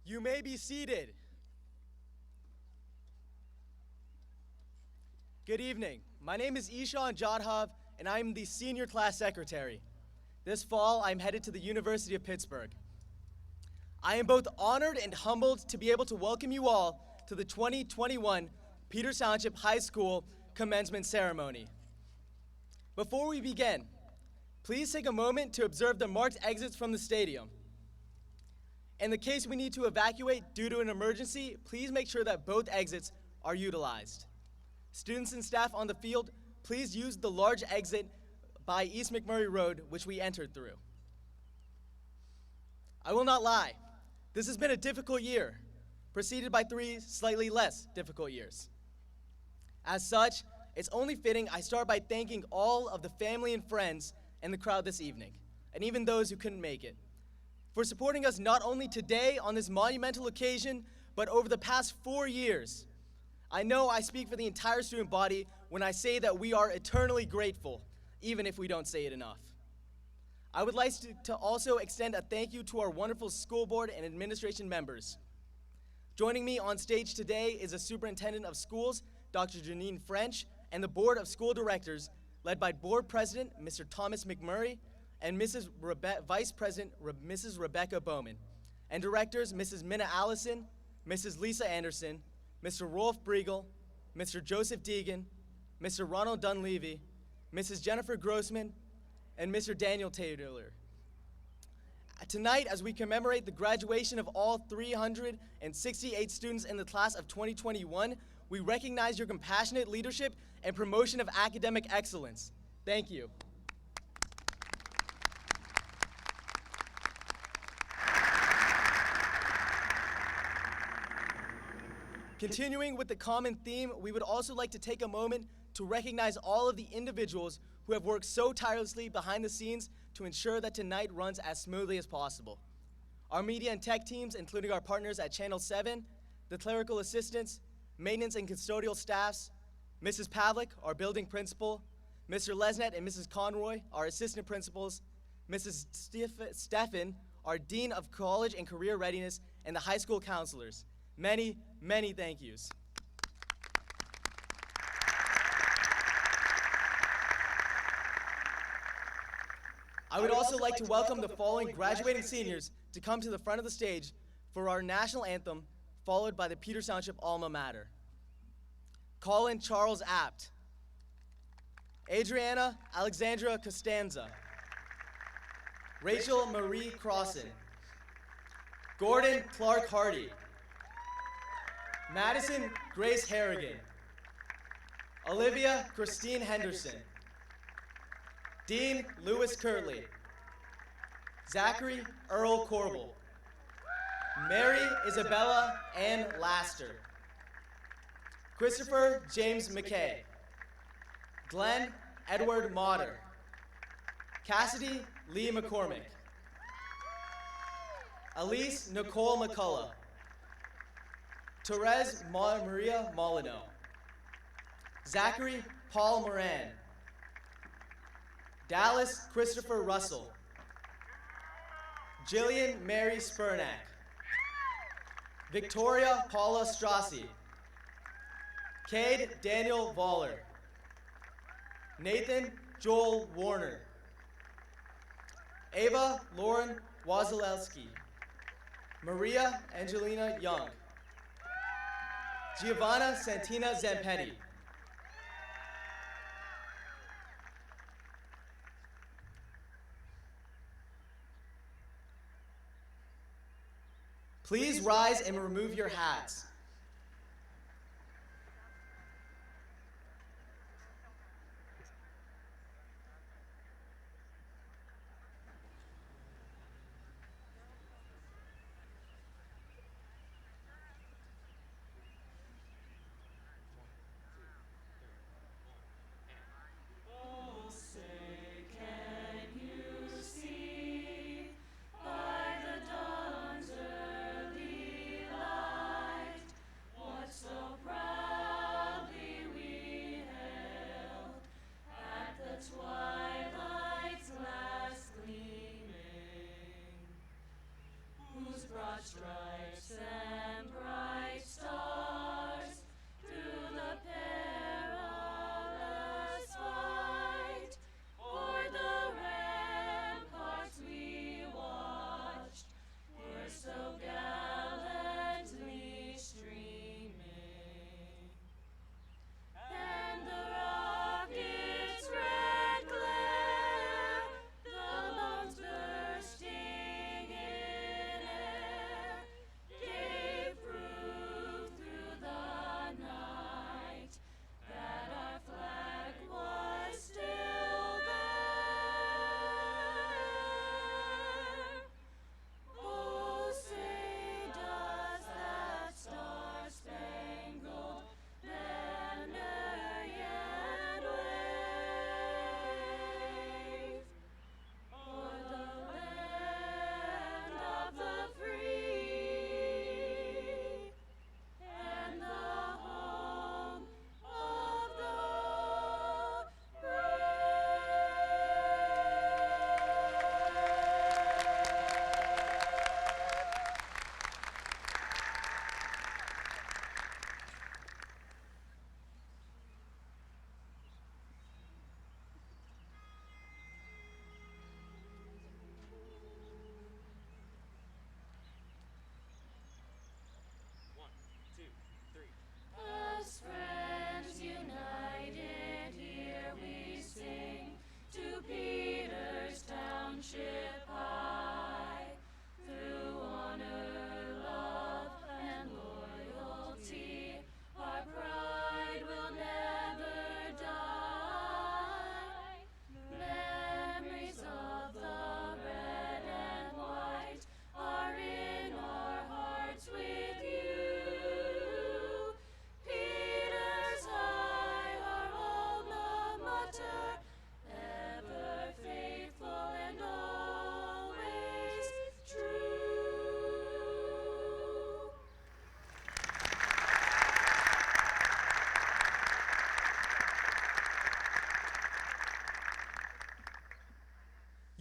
You may be seated. Good evening. My name is Ishan Jadhav, and I'm the senior class secretary. This fall, I'm headed to the University of Pittsburgh. I am both honored and humbled to be able to welcome you all to the 2021 Peters Township High School Commencement Ceremony. Before we begin, please take a moment to observe the marked exits from the stadium. In the case we need to evacuate due to an emergency, please make sure that both exits are utilized. Students and staff on the field, please use the large exit by East McMurray Road, which we entered through. I will not lie, this has been a difficult year, preceded by 3 slightly less difficult years. As such, it's only fitting I start by thanking all of the family and friends in the crowd this evening, and even those who couldn't make it, for supporting us not only today on this monumental occasion, but over the past 4 years. I know I speak for the entire student body when I say that we are eternally grateful, even if we don't say it enough. I would like to also extend a thank you to our wonderful school board and administration members. Joining me on stage today is the Superintendent of Schools, Dr. Janine French, and the Board of School Directors, led by Board President, Mr. Thomas McMurray, and Vice President, Mrs. Rebecca Bowman, and Directors, Mrs. Minna Allison, Mrs. Lisa Anderson, Mr. Rolf Briegel, Mr. Joseph Deegan, Mr. Ronald Dunleavy, Mrs. Jennifer Grossman, and Mr. Daniel Taylor. Tonight, as we commemorate the graduation of all 368 students in the class of 2021, we recognize your compassionate leadership and promotion of academic excellence. Thank you. Continuing with the common theme, we would also like to take a moment to recognize all of the individuals who have worked so tirelessly behind the scenes to ensure that tonight runs as smoothly as possible. Our media and tech teams, including our partners at Channel 7, the clerical assistants, maintenance and custodial staffs, Mrs. Pavlik, our building principal, Mr. Lesnet and Mrs. Conroy, our assistant principals, Mrs. Steffen, our dean of college and career readiness, and the high school counselors. Many, many thank yous. I would also like to welcome the following graduating seniors to come to the front of the stage for our national anthem, followed by the Peters Township alma mater. Colin Charles Apt, Adriana Alexandra Costanza, Rachel Marie Crossan, Gordon Clark Hardy, Madison Grace Harrigan, Olivia Christine Henderson, Dean Lewis Kirtley, Zachary Earl Corbel, Mary Isabella Ann Laster, Christopher James McKay, Glenn Edward Motter, Cassidy Lee McCormick, Elise Nicole McCullough, Therese Maria Molyneux, Zachary Paul Moran, Dallas Christopher Russell, Jillian Mary Spurnack, Victoria Paula Strassi, Cade Daniel Voller, Nathan Joel Warner, Ava Lauren Wazalewski, Maria Angelina Young, Giovanna Santina Zampetti, please rise and remove your hats.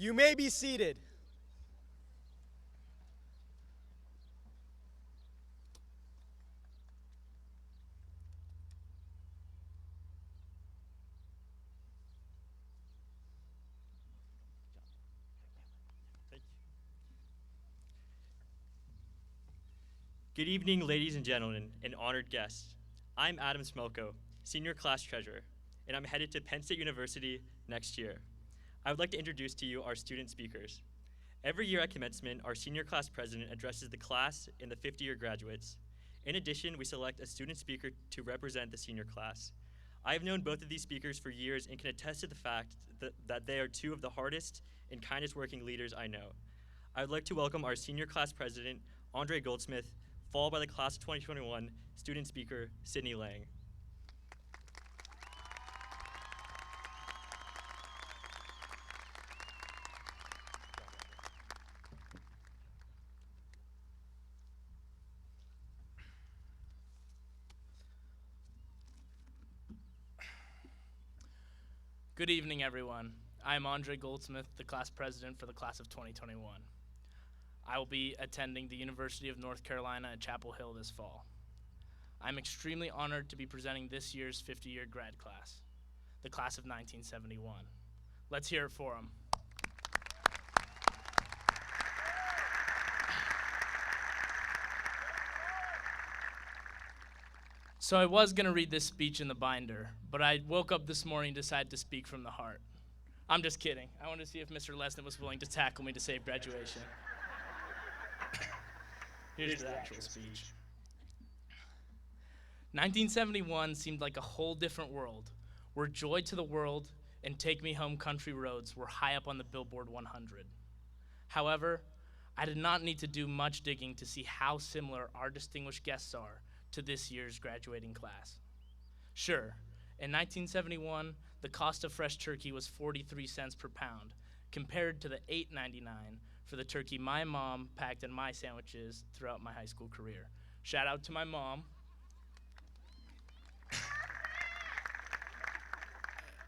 You may be seated. Good evening, ladies and gentlemen, and honored guests. I'm Adam Smelko, Senior Class Treasurer, and I'm headed to Penn State University next year. I would like to introduce to you our student speakers. Every year at commencement, our senior class president addresses the class and the 50-year graduates. In addition, we select a student speaker to represent the senior class. I have known both of these speakers for years and can attest to the fact that they are two of the hardest and kindest working leaders I know. I would like to welcome our senior class president, Andre Goldsmith, followed by the class of 2021 student speaker, Sydney Lang. Good evening, everyone. I'm Andre Goldsmith, the class president for the class of 2021. I will be attending the University of North Carolina at Chapel Hill this fall. I'm extremely honored to be presenting this year's 50-year grad class, the class of 1971. Let's hear it for them. So I was going to read this speech in the binder, but I woke up this morning and decided to speak from the heart. I'm just kidding. I wanted to see if Mr. Lesnick was willing to tackle me to save graduation. Here's the actual speech. 1971 seemed like a whole different world, where Joy to the World and Take Me Home Country Roads were high up on the Billboard 100. However, I did not need to do much digging to see how similar our distinguished guests are to this year's graduating class. Sure, in 1971, the cost of fresh turkey was 43 cents per pound, compared to the $8.99 for the turkey my mom packed in my sandwiches throughout my high school career. Shout out to my mom.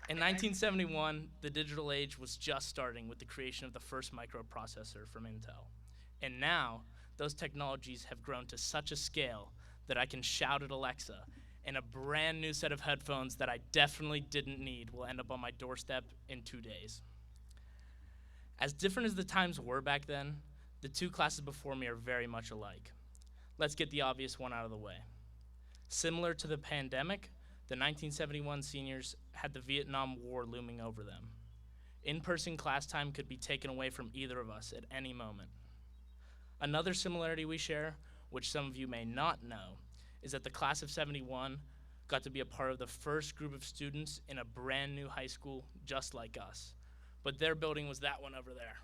In 1971, the digital age was just starting with the creation of the first microprocessor from Intel. And now, those technologies have grown to such a scale that I can shout at Alexa, and a brand new set of headphones that I definitely didn't need will end up on my doorstep in 2 days. As different as the times were back then, the two classes before me are very much alike. Let's get the obvious one out of the way. Similar to the pandemic, the 1971 seniors had the Vietnam War looming over them. In-person class time could be taken away from either of us at any moment. Another similarity we share, which some of you may not know, is that the class of 71 got to be a part of the first group of students in a brand new high school just like us. But their building was that one over there.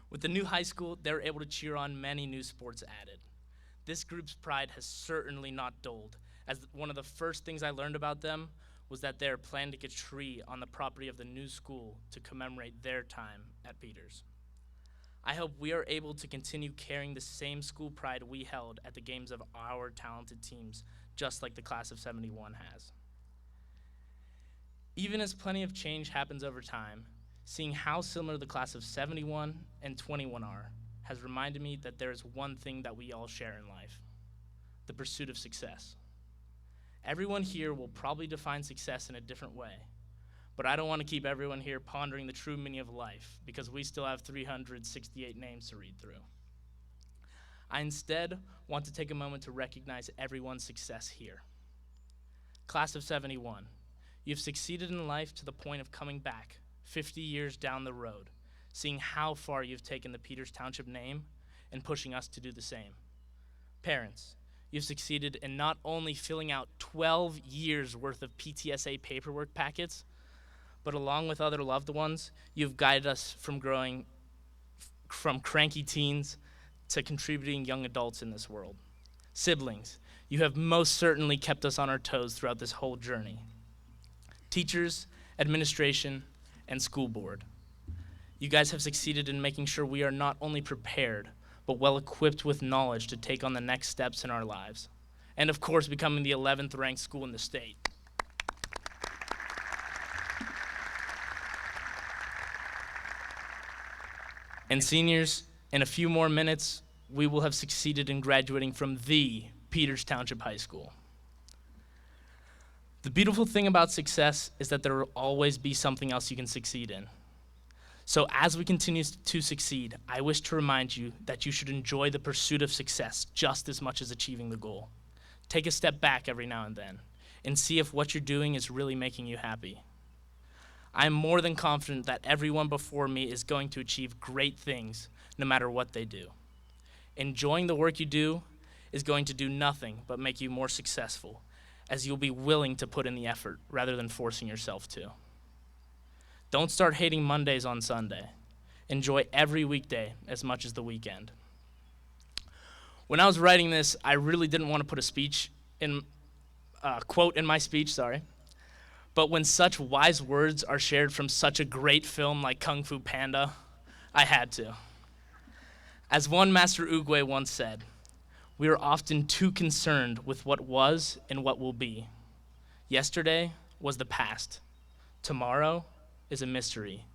With the new high school, they were able to cheer on many new sports added. This group's pride has certainly not dulled, as one of the first things I learned about them was that they are planning a tree on the property of the new school to commemorate their time at Peters. I hope we are able to continue carrying the same school pride we held at the games of our talented teams, just like the class of 71 has. Even as plenty of change happens over time, seeing how similar the class of 71 and 21 are has reminded me that there is one thing that we all share in life: the pursuit of success. Everyone here will probably define success in a different way, but I don't want to keep everyone here pondering the true meaning of life because we still have 368 names to read through. I instead want to take a moment to recognize everyone's success here. Class of 71, you've succeeded in life to the point of coming back 50 years down the road, seeing how far you've taken the Peters Township name and pushing us to do the same. Parents, you've succeeded in not only filling out 12 years worth of PTSA paperwork packets, but along with other loved ones, you've guided us from growing from cranky teens to contributing young adults in this world. Siblings, you have most certainly kept us on our toes throughout this whole journey. Teachers, administration, and school board, you guys have succeeded in making sure we are not only prepared, but well equipped with knowledge to take on the next steps in our lives. And of course, becoming the 11th ranked school in the state. And seniors, in a few more minutes, we will have succeeded in graduating from the Peters Township High School. The beautiful thing about success is that there will always be something else you can succeed in. So as we continue to succeed, I wish to remind you that you should enjoy the pursuit of success just as much as achieving the goal. Take a step back every now and then and see if what you're doing is really making you happy. I am more than confident that everyone before me is going to achieve great things no matter what they do. Enjoying the work you do is going to do nothing but make you more successful, as you'll be willing to put in the effort rather than forcing yourself to. Don't start hating Mondays on Sunday. Enjoy every weekday as much as the weekend. When I was writing this, I really didn't want to put a quote in my speech, But when such wise words are shared from such a great film like Kung Fu Panda, I had to. As one Master Oogway once said, we are often too concerned with what was and what will be. Yesterday was the past. Tomorrow is a mystery.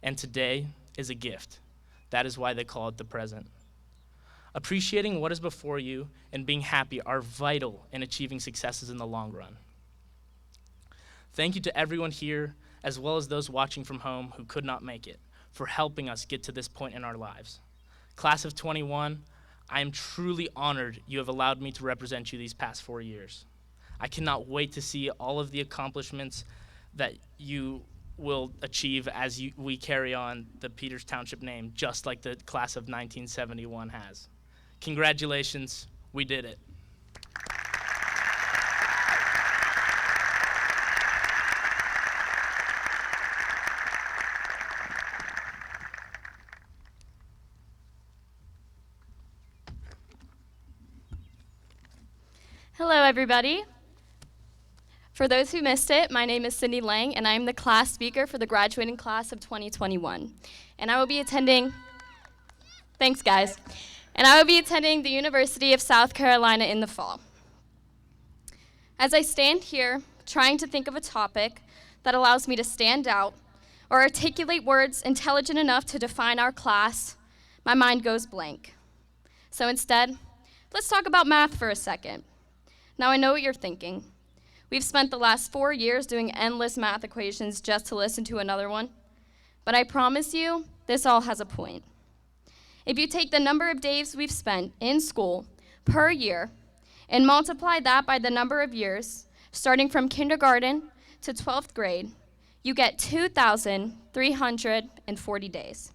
And today is a gift. That is why they call it the present. Appreciating what is before you and being happy are vital in achieving successes in the long run. Thank you to everyone here, as well as those watching from home who could not make it, for helping us get to this point in our lives. Class of 21, I am truly honored you have allowed me to represent you these past 4 years. I cannot wait to see all of the accomplishments that you will achieve as we carry on the Peters Township name, just like the class of 1971 has. Congratulations, we did it. Hello, everybody. For those who missed it, my name is Cindy Lang, and I am the class speaker for the graduating class of 2021. And I will be attending, thanks guys, and I will be attending the University of South Carolina in the fall. As I stand here trying to think of a topic that allows me to stand out or articulate words intelligent enough to define our class, my mind goes blank. So instead, let's talk about math for a second. Now I know what you're thinking. We've spent the last 4 years doing endless math equations just to listen to another one. But I promise you, this all has a point. If you take the number of days we've spent in school per year and multiply that by the number of years, starting from kindergarten to 12th grade, you get 2,340 days.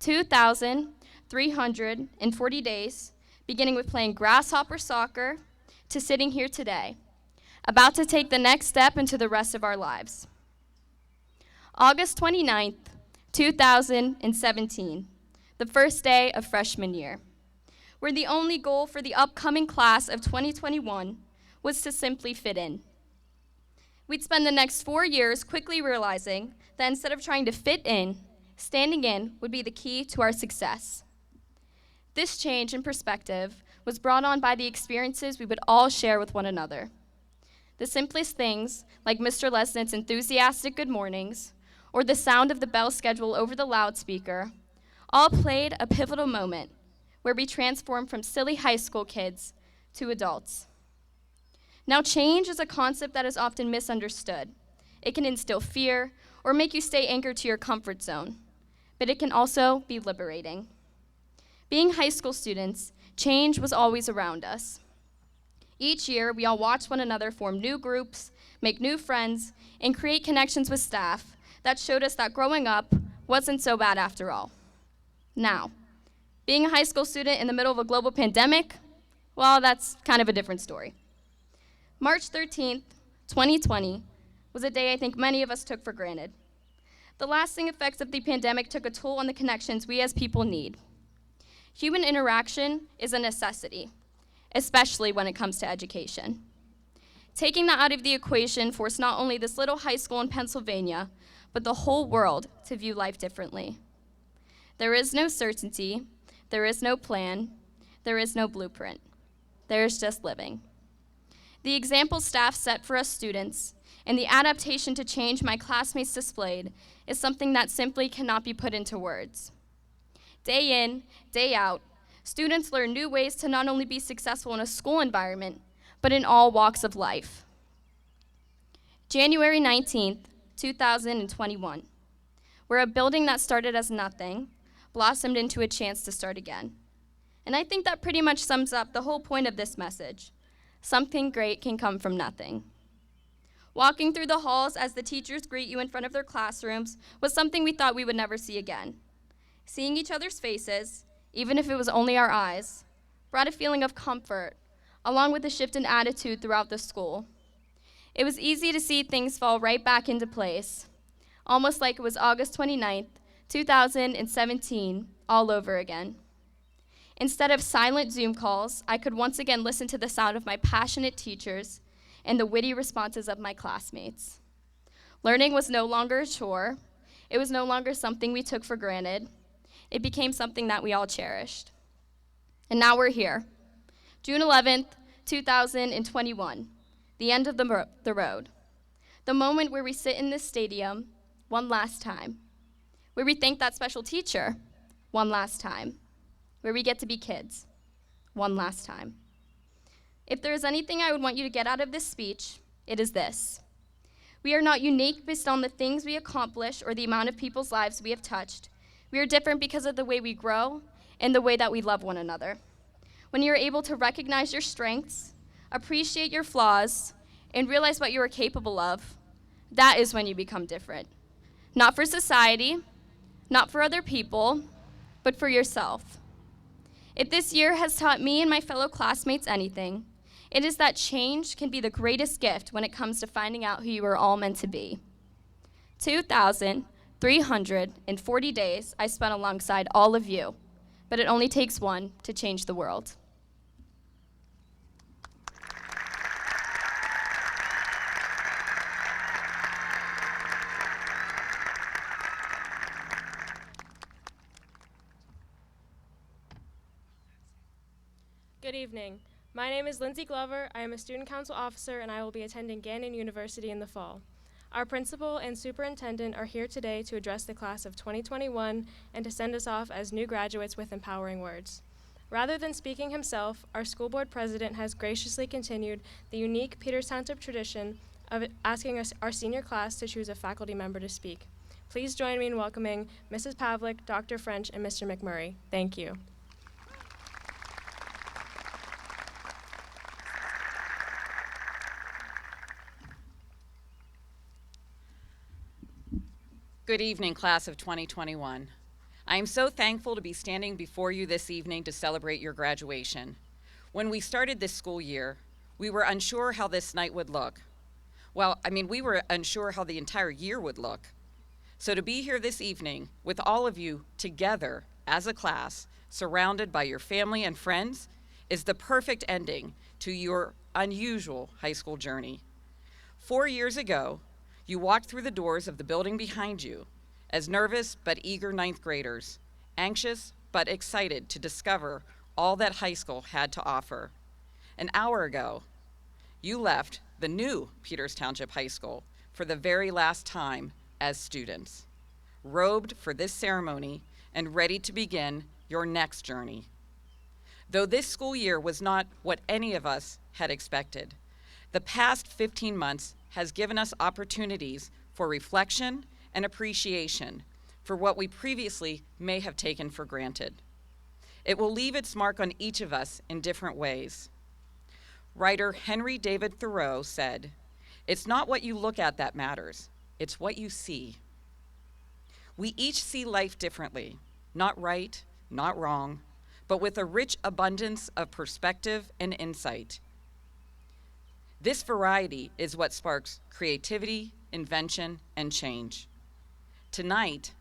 2,340 days, beginning with playing grasshopper soccer to sitting here today, about to take the next step into the rest of our lives. August 29th, 2017, the first day of freshman year, where the only goal for the upcoming class of 2021 was to simply fit in. We'd spend the next 4 years quickly realizing that instead of trying to fit in, standing in would be the key to our success. This change in perspective was brought on by the experiences we would all share with one another. The simplest things, like Mr. Lesnick's enthusiastic good mornings, or the sound of the bell schedule over the loudspeaker, all played a pivotal moment where we transformed from silly high school kids to adults. Now, change is a concept that is often misunderstood. It can instill fear or make you stay anchored to your comfort zone, but it can also be liberating. Being high school students, change was always around us. Each year, we all watched one another form new groups, make new friends, and create connections with staff that showed us that growing up wasn't so bad after all. Now, being a high school student in the middle of a global pandemic, well, that's kind of a different story. March 13th, 2020, was a day I think many of us took for granted. The lasting effects of the pandemic took a toll on the connections we as people need. Human interaction is a necessity, especially when it comes to education. Taking that out of the equation forced not only this little high school in Pennsylvania, but the whole world to view life differently. There is no certainty, there is no plan, there is no blueprint. There is just living. The example staff set for us students and the adaptation to change my classmates displayed is something that simply cannot be put into words. Day in, day out, students learn new ways to not only be successful in a school environment, but in all walks of life. January 19th, 2021, where a building that started as nothing blossomed into a chance to start again. And I think that pretty much sums up the whole point of this message. Something great can come from nothing. Walking through the halls as the teachers greet you in front of their classrooms was something we thought we would never see again. Seeing each other's faces, even if it was only our eyes, brought a feeling of comfort, along with a shift in attitude throughout the school. It was easy to see things fall right back into place, almost like it was August 29th, 2017, all over again. Instead of silent Zoom calls, I could once again listen to the sound of my passionate teachers and the witty responses of my classmates. Learning was no longer a chore. It was no longer something we took for granted. It became something that we all cherished. And now we're here. June 11th, 2021, the end of the road. The moment where we sit in this stadium one last time, where we thank that special teacher one last time, where we get to be kids one last time. If there is anything I would want you to get out of this speech, it is this. We are not unique based on the things we accomplish or the amount of people's lives we have touched. We are different because of the way we grow and the way that we love one another. When you're able to recognize your strengths, appreciate your flaws, and realize what you are capable of, that is when you become different. Not for society, not for other people, but for yourself. If this year has taught me and my fellow classmates anything, it is that change can be the greatest gift when it comes to finding out who you are all meant to be. 2,340 days I spent alongside all of you, but it only takes one to change the world. Good evening. My name is Lindsay Glover. I am a student council officer and I will be attending Gannon University in the fall. Our principal and superintendent are here today to address the class of 2021 and to send us off as new graduates with empowering words. Rather than speaking himself, our school board president has graciously continued the unique Peters Township tradition of asking us, our senior class, to choose a faculty member to speak. Please join me in welcoming Mrs. Pavlik, Dr. French, and Mr. McMurray. Thank you. Good evening, class of 2021. I am so thankful to be standing before you this evening to celebrate your graduation. When we started this school year, we were unsure how this night would look. We were unsure how the entire year would look. So to be here this evening with all of you together as a class, surrounded by your family and friends, is the perfect ending to your unusual high school journey. 4 years ago, you walked through the doors of the building behind you as nervous but eager ninth graders, anxious but excited to discover all that high school had to offer. An hour ago, you left the new Peters Township High School for the very last time as students, robed for this ceremony and ready to begin your next journey. Though this school year was not what any of us had expected, the past 15 months has given us opportunities for reflection and appreciation for what we previously may have taken for granted. It will leave its mark on each of us in different ways. Writer Henry David Thoreau said, "It's not what you look at that matters, it's what you see." We each see life differently, not right, not wrong, but with a rich abundance of perspective and insight. This variety is what sparks creativity, invention, and change. Tonight,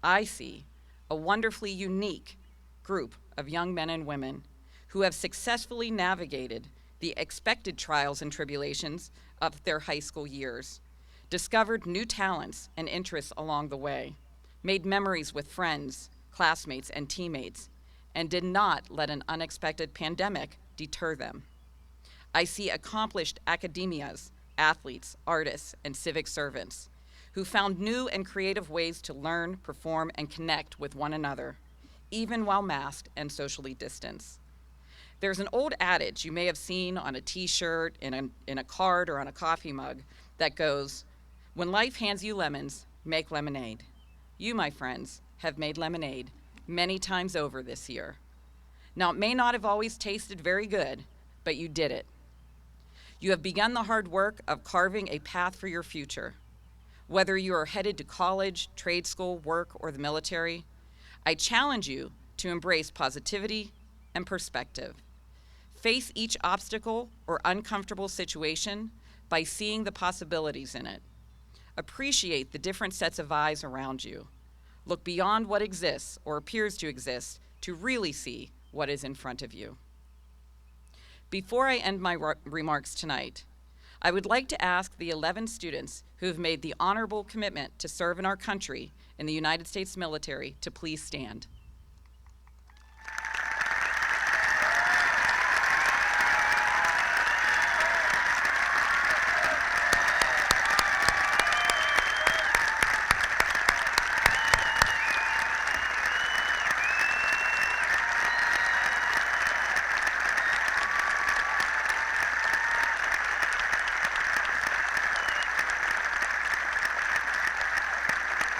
I see a wonderfully unique group of young men and women who have successfully navigated the expected trials and tribulations of their high school years, discovered new talents and interests along the way, made memories with friends, classmates, and teammates, and did not let an unexpected pandemic deter them. I see accomplished academias, athletes, artists, and civic servants who found new and creative ways to learn, perform, and connect with one another, even while masked and socially distanced. There's an old adage you may have seen on a t-shirt, in a card, or on a coffee mug that goes, "When life hands you lemons, make lemonade." You, my friends, have made lemonade many times over this year. Now, it may not have always tasted very good, but you did it. You have begun the hard work of carving a path for your future. Whether you are headed to college, trade school, work, or the military, I challenge you to embrace positivity and perspective. Face each obstacle or uncomfortable situation by seeing the possibilities in it. Appreciate the different sets of eyes around you. Look beyond what exists or appears to exist to really see what is in front of you. Before I end my remarks tonight, I would like to ask the 11 students who have made the honorable commitment to serve in our country in the United States military to please stand.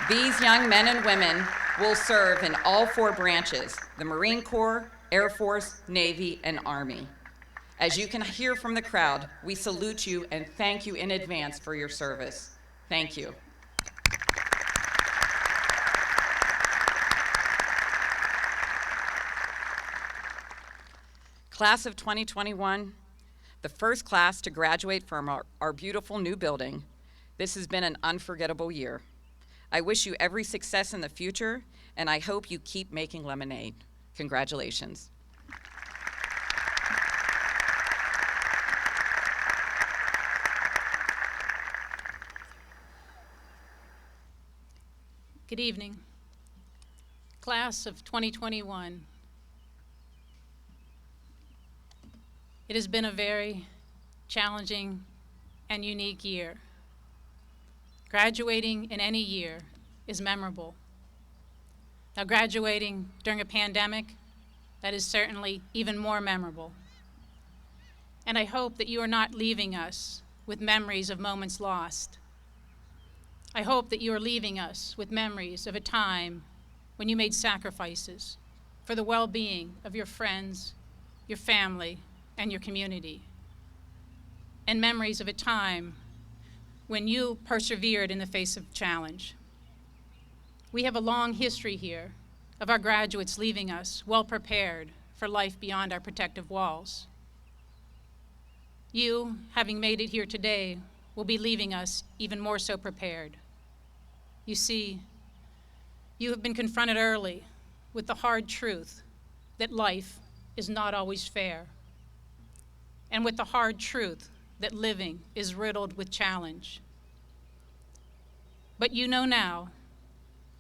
These young men and women will serve in all 4 branches, the Marine Corps, Air Force, Navy, and Army. As you can hear from the crowd, we salute you and thank you in advance for your service. Thank you. Class of 2021, the first class to graduate from our beautiful new building, this has been an unforgettable year. I wish you every success in the future, and I hope you keep making lemonade. Congratulations. Good evening. Class of 2021. It has been a very challenging and unique year. Graduating in any year is memorable. Now, graduating during a pandemic, that is certainly even more memorable. And I hope that you are not leaving us with memories of moments lost. I hope that you are leaving us with memories of a time when you made sacrifices for the well-being of your friends, your family, and your community. And memories of a time when you persevered in the face of challenge. We have a long history here of our graduates leaving us well prepared for life beyond our protective walls. You, having made it here today, will be leaving us even more so prepared. You see, you have been confronted early with the hard truth that life is not always fair, and with the hard truth that living is riddled with challenge. But you know now,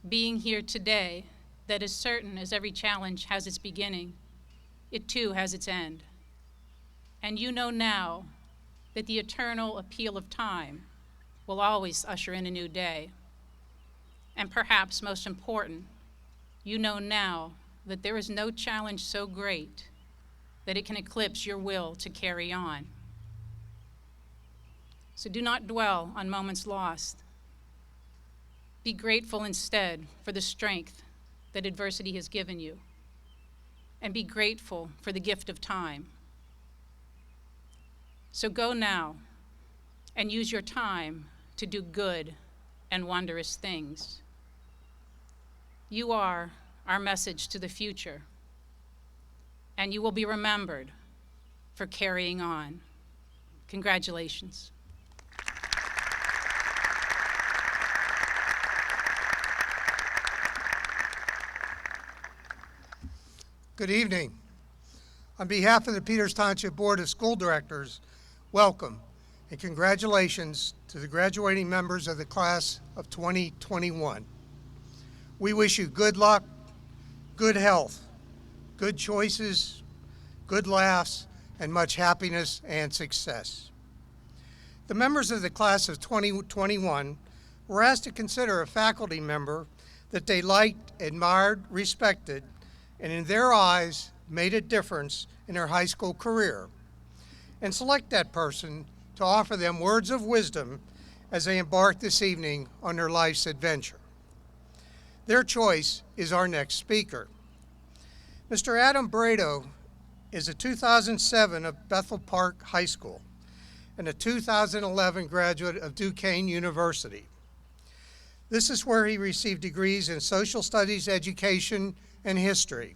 being here today, that as certain as every challenge has its beginning, it too has its end. And you know now that the eternal appeal of time will always usher in a new day. And perhaps most important, you know now that there is no challenge so great that it can eclipse your will to carry on. So do not dwell on moments lost. Be grateful instead for the strength that adversity has given you, and be grateful for the gift of time. So go now and use your time to do good and wondrous things. You are our message to the future, and you will be remembered for carrying on. Congratulations. Good evening. On behalf of the Peters Township Board of School Directors, welcome and congratulations to the graduating members of the class of 2021. We wish you good luck, good health, good choices, good laughs, and much happiness and success. The members of the class of 2021 were asked to consider a faculty member that they liked, admired, respected, and in their eyes made a difference in their high school career, and select that person to offer them words of wisdom as they embark this evening on their life's adventure. Their choice is our next speaker. Mr. Adam Brado is a 2007 of Bethel Park High School and a 2011 graduate of Duquesne University. This is where he received degrees in social studies, education, and history.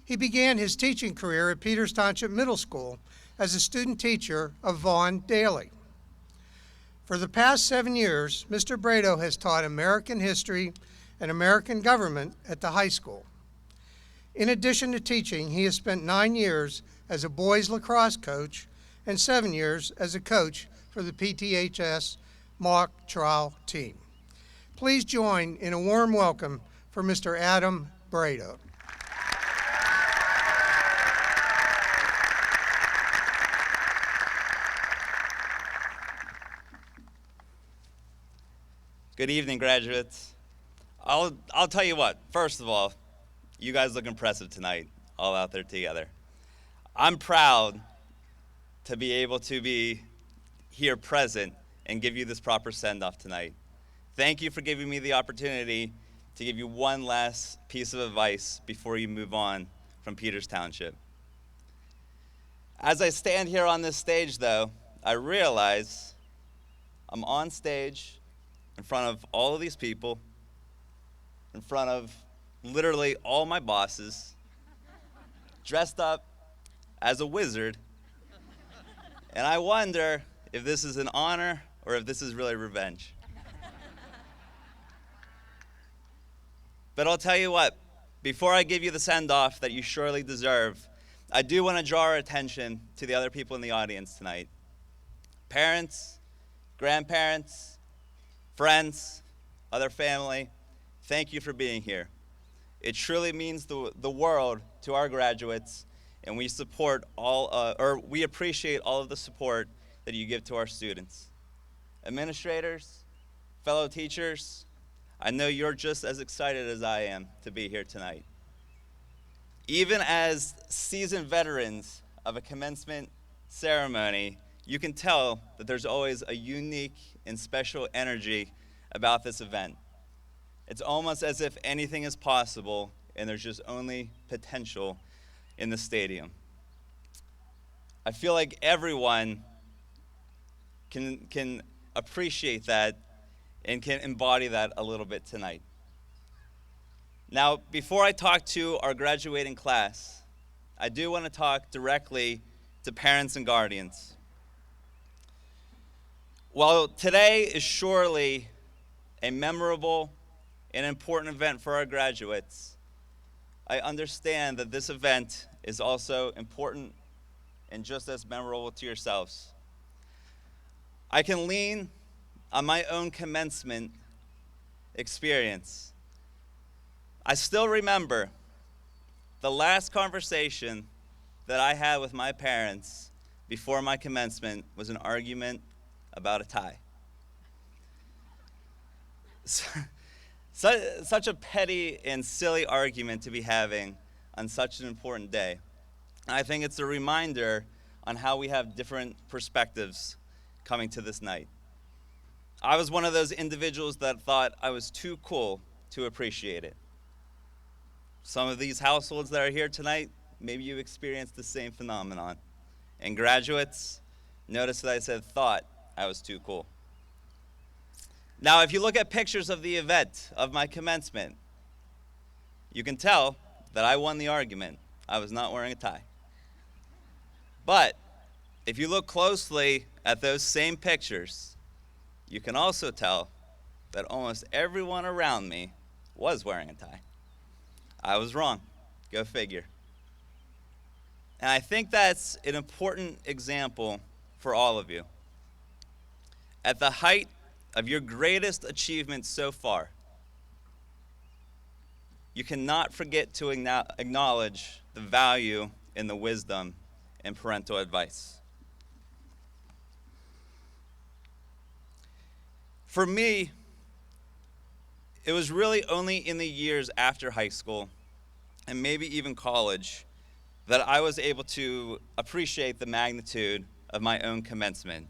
He began his teaching career at Peters Township Middle School as a student teacher of Vaughn Daly. For the past 7 years, Mr. Brado has taught American history and American government at the high school. In addition to teaching, he has spent 9 years as a boys lacrosse coach and 7 years as a coach for the PTHS mock trial team. Please join in a warm welcome for Mr. Adam Brado. Good evening, graduates. I'll tell you what, first of all, you guys look impressive tonight, all out there together. I'm proud to be able to be here present and give you this proper send-off tonight. Thank you for giving me the opportunity to give you one last piece of advice before you move on from Peters Township. As I stand here on this stage, though, I realize I'm on stage in front of all of these people, in front of literally all my bosses, dressed up as a wizard, and I wonder if this is an honor or if this is really revenge. But I'll tell you what, before I give you the send-off that you surely deserve, I do want to draw our attention to the other people in the audience tonight. Parents, grandparents, friends, other family, thank you for being here. It truly means the world to our graduates, and we we appreciate all of the support that you give to our students. Administrators, fellow teachers, I know you're just as excited as I am to be here tonight. Even as seasoned veterans of a commencement ceremony, you can tell that there's always a unique and special energy about this event. It's almost as if anything is possible and there's just only potential in the stadium. I feel like everyone can appreciate that and can embody that a little bit tonight. Now, before I talk to our graduating class, I do want to talk directly to parents and guardians. While today is surely a memorable and important event for our graduates, I understand that this event is also important and just as memorable to yourselves. I can lean on my own commencement experience. I still remember the last conversation that I had with my parents before my commencement was an argument about a tie. Such a petty and silly argument to be having on such an important day. And I think it's a reminder on how we have different perspectives coming to this night. I was one of those individuals that thought I was too cool to appreciate it. Some of these households that are here tonight, maybe you experienced the same phenomenon. And graduates, notice that I said thought I was too cool. Now, if you look at pictures of the event of my commencement, you can tell that I won the argument. I was not wearing a tie. But if you look closely at those same pictures, you can also tell that almost everyone around me was wearing a tie. I was wrong. Go figure. And I think that's an important example for all of you. At the height of your greatest achievement so far, you cannot forget to acknowledge the value in the wisdom and parental advice. For me, it was really only in the years after high school and maybe even college, that I was able to appreciate the magnitude of my own commencement.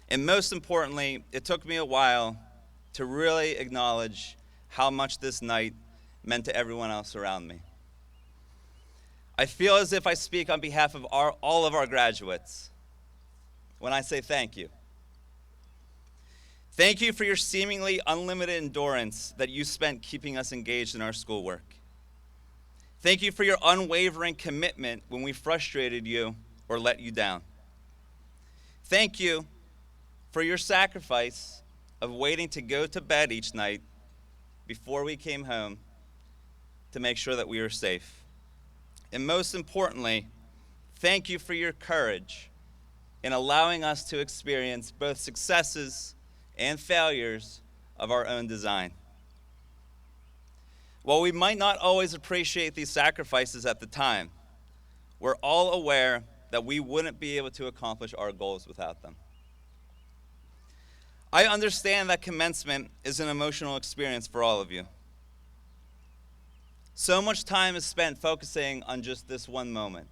And most importantly, it took me a while to really acknowledge how much this night meant to everyone else around me. I feel as if I speak on behalf of all of our graduates when I say thank you. Thank you for your seemingly unlimited endurance that you spent keeping us engaged in our schoolwork. Thank you for your unwavering commitment when we frustrated you or let you down. Thank you for your sacrifice of waiting to go to bed each night before we came home to make sure that we were safe. And most importantly, thank you for your courage in allowing us to experience both successes and failures of our own design. While we might not always appreciate these sacrifices at the time, we're all aware that we wouldn't be able to accomplish our goals without them. I understand that commencement is an emotional experience for all of you. So much time is spent focusing on just this one moment.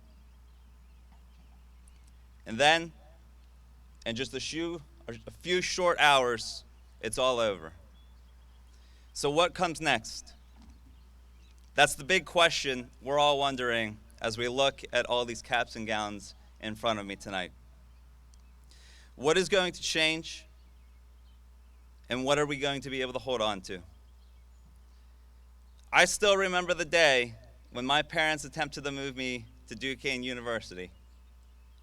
And then, in just a few short hours, it's all over. So what comes next? That's the big question we're all wondering as we look at all these caps and gowns in front of me tonight. What is going to change? And what are we going to be able to hold on to? I still remember the day when my parents attempted to move me to Duquesne University.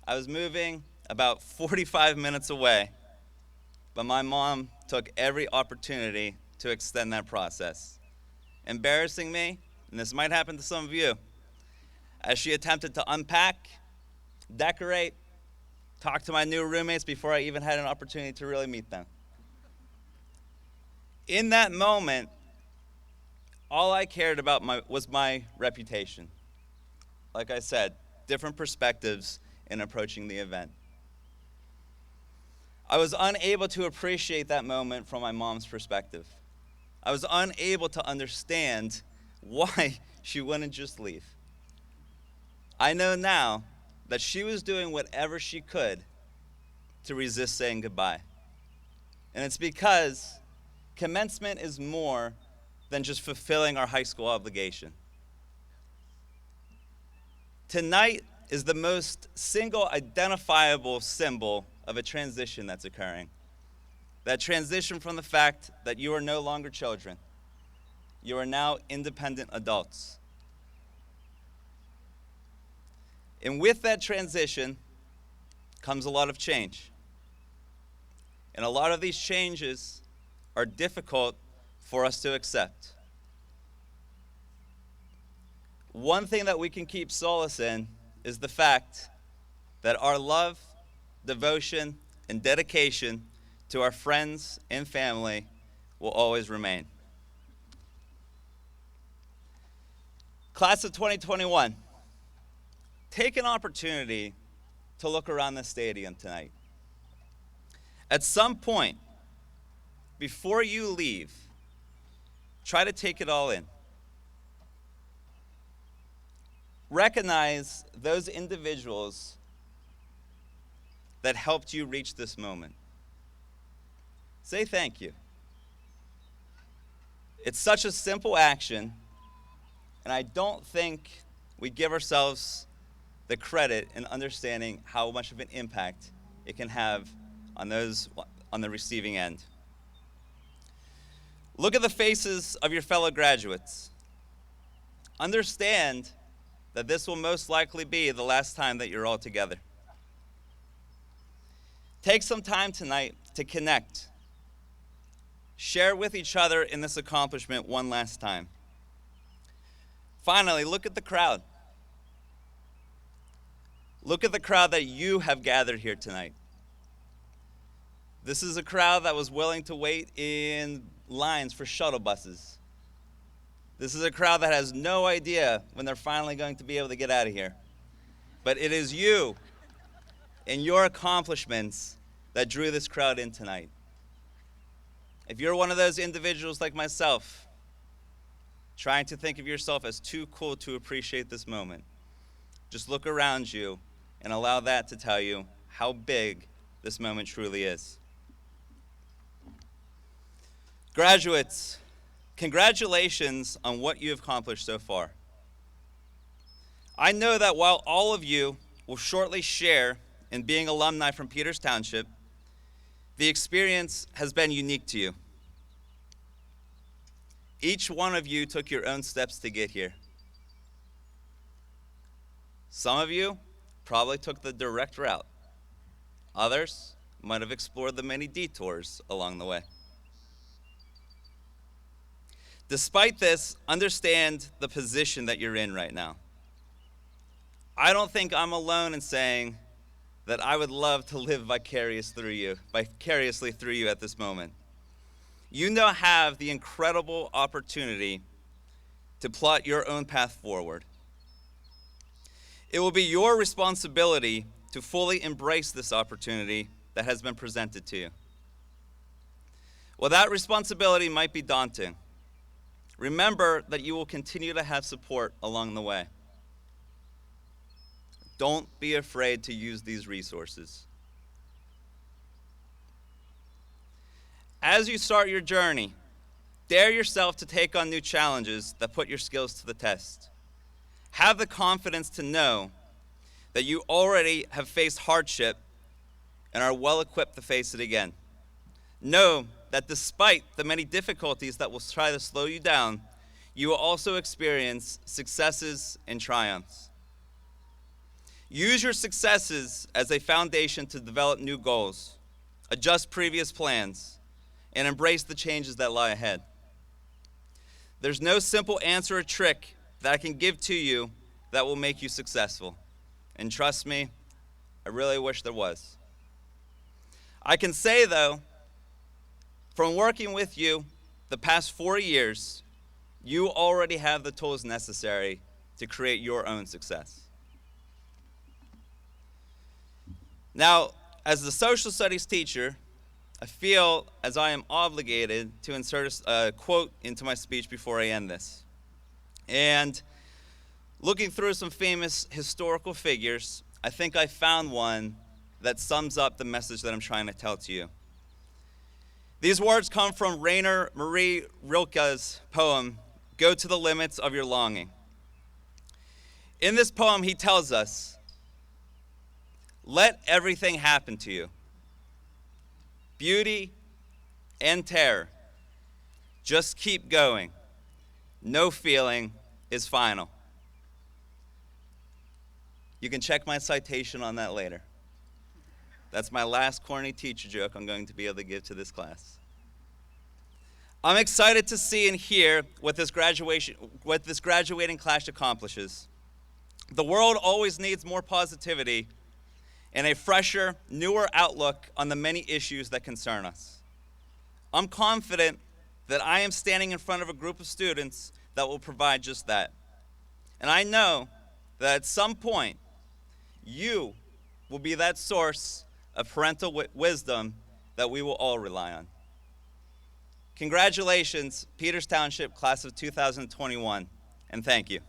I was moving about 45 minutes away, but my mom took every opportunity to extend that process, embarrassing me, and this might happen to some of you, as she attempted to unpack, decorate, talk to my new roommates before I even had an opportunity to really meet them. In that moment, all I cared about was my reputation. Like I said, different perspectives in approaching the event. I was unable to appreciate that moment from my mom's perspective. I was unable to understand why she wouldn't just leave. I know now that she was doing whatever she could to resist saying goodbye. And it's because commencement is more than just fulfilling our high school obligation. Tonight is the most single identifiable symbol of a transition that's occurring. That transition from the fact that you are no longer children. You are now independent adults. And with that transition comes a lot of change. And a lot of these changes are difficult for us to accept. One thing that we can keep solace in is the fact that our love, devotion, and dedication to our friends and family will always remain. Class of 2021, take an opportunity to look around the stadium tonight. At some point, before you leave, try to take it all in. Recognize those individuals that helped you reach this moment. Say thank you. It's such a simple action, and I don't think we give ourselves the credit in understanding how much of an impact it can have on those on the receiving end. Look at the faces of your fellow graduates. Understand that this will most likely be the last time that you're all together. Take some time tonight to connect. Share with each other in this accomplishment one last time. Finally, look at the crowd. Look at the crowd that you have gathered here tonight. This is a crowd that was willing to wait in lines for shuttle buses. This is a crowd that has no idea when they're finally going to be able to get out of here. But it is you and your accomplishments that drew this crowd in tonight. If you're one of those individuals like myself, trying to think of yourself as too cool to appreciate this moment. Just look around you and allow that to tell you how big this moment truly is. Graduates, congratulations on what you have accomplished so far. I know that while all of you will shortly share in being alumni from Peters Township, the experience has been unique to you. Each one of you took your own steps to get here. Some of you probably took the direct route. Others might have explored the many detours along the way. Despite this, understand the position that you're in right now. I don't think I'm alone in saying that I would love to live vicariously through you at this moment. You now have the incredible opportunity to plot your own path forward. It will be your responsibility to fully embrace this opportunity that has been presented to you. While that responsibility might be daunting, remember that you will continue to have support along the way. Don't be afraid to use these resources. As you start your journey, dare yourself to take on new challenges that put your skills to the test. Have the confidence to know that you already have faced hardship and are well equipped to face it again. Know that despite the many difficulties that will try to slow you down, you will also experience successes and triumphs. Use your successes as a foundation to develop new goals, adjust previous plans, and embrace the changes that lie ahead. There's no simple answer or trick that I can give to you that will make you successful. And trust me, I really wish there was. I can say, though, from working with you the past 4 years, you already have the tools necessary to create your own success. Now, as the social studies teacher, I feel as I am obligated to insert a quote into my speech before I end this. And looking through some famous historical figures, I think I found one that sums up the message that I'm trying to tell to you. These words come from Rainer Maria Rilke's poem, Go to the Limits of Your Longing. In this poem, he tells us, let everything happen to you. Beauty and terror. Just keep going. No feeling is final. You can check my citation on that later. That's my last corny teacher joke I'm going to be able to give to this class. I'm excited to see and hear what this graduating class accomplishes. The world always needs more positivity and a fresher, newer outlook on the many issues that concern us. I'm confident that I am standing in front of a group of students that will provide just that. And I know that at some point, you will be that source of parental wisdom that we will all rely on. Congratulations, Peters Township, class of 2021, and thank you.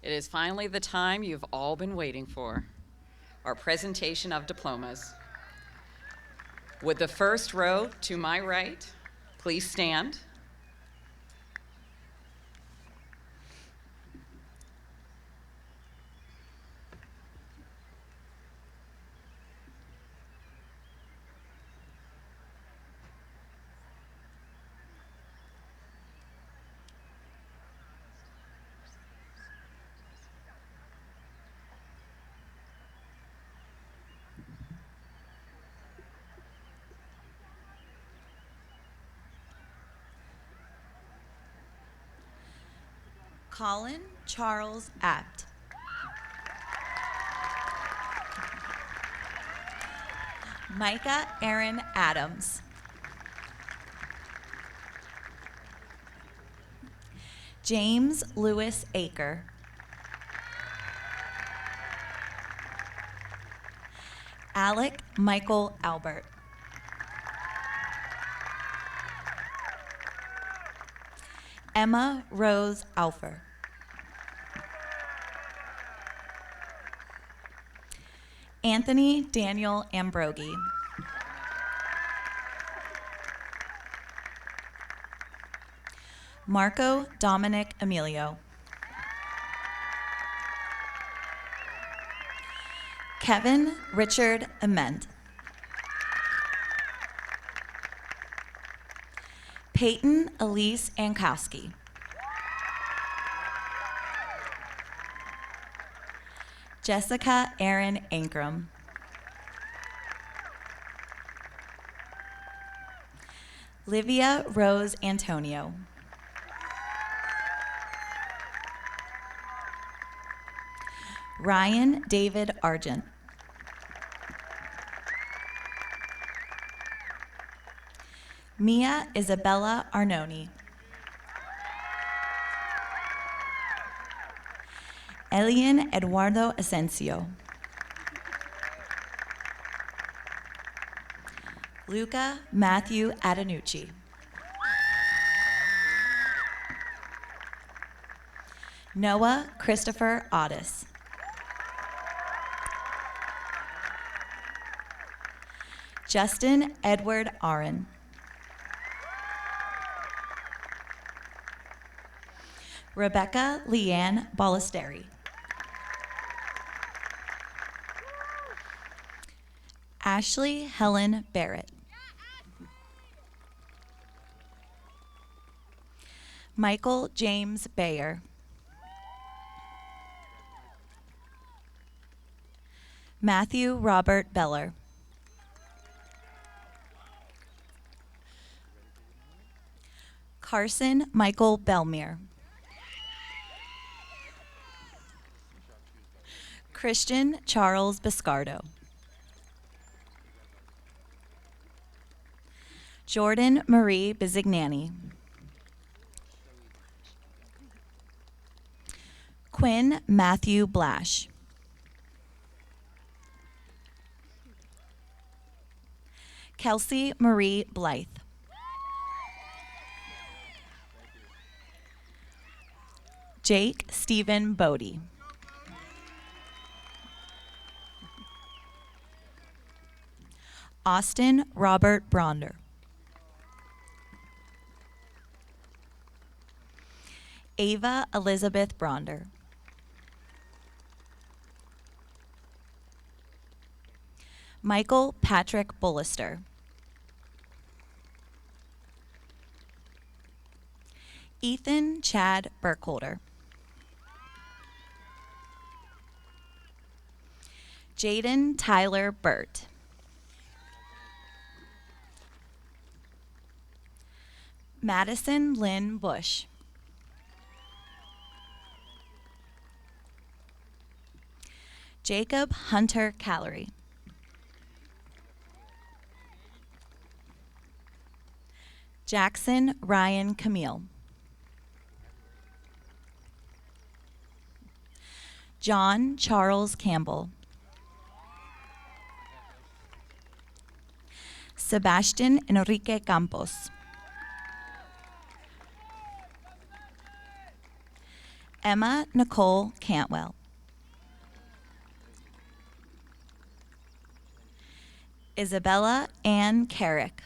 It is finally the time you've all been waiting for, our presentation of diplomas. Would the first row to my right please stand? Colin Charles Apt. Micah Aaron Adams. James Lewis Aker. Alec Michael Albert. Emma Rose Alfer. Anthony Daniel Ambrogi. Marco Dominic Emilio. Kevin Richard Ament. Peyton Elise Ankowski. Jessica Erin Ankrum. Livia Rose Antonio. Ryan David Argent. Mia Isabella Arnone. Elian Eduardo Asensio. Luca Matthew Adenucci. Noah Christopher Otis. Justin Edward Aaron. Rebecca Leanne Ballesteri. Ashley Helen Barrett. Michael James Bayer. Matthew Robert Beller. Carson Michael Belmere. Christian Charles Biscardo. Jordan Marie Bizignani. Quinn Matthew Blash. Kelsey Marie Blythe. Jake Stephen Bodie. Austin Robert Bronder. Ava Elizabeth Bronder. Michael Patrick Bullister. Ethan Chad Burkholder. Jaden Tyler Burt. Madison Lynn Bush. Jacob Hunter Callery. Jackson Ryan Camille. John Charles Campbell. Sebastian Enrique Campos. Emma Nicole Cantwell. Isabella Ann Carrick.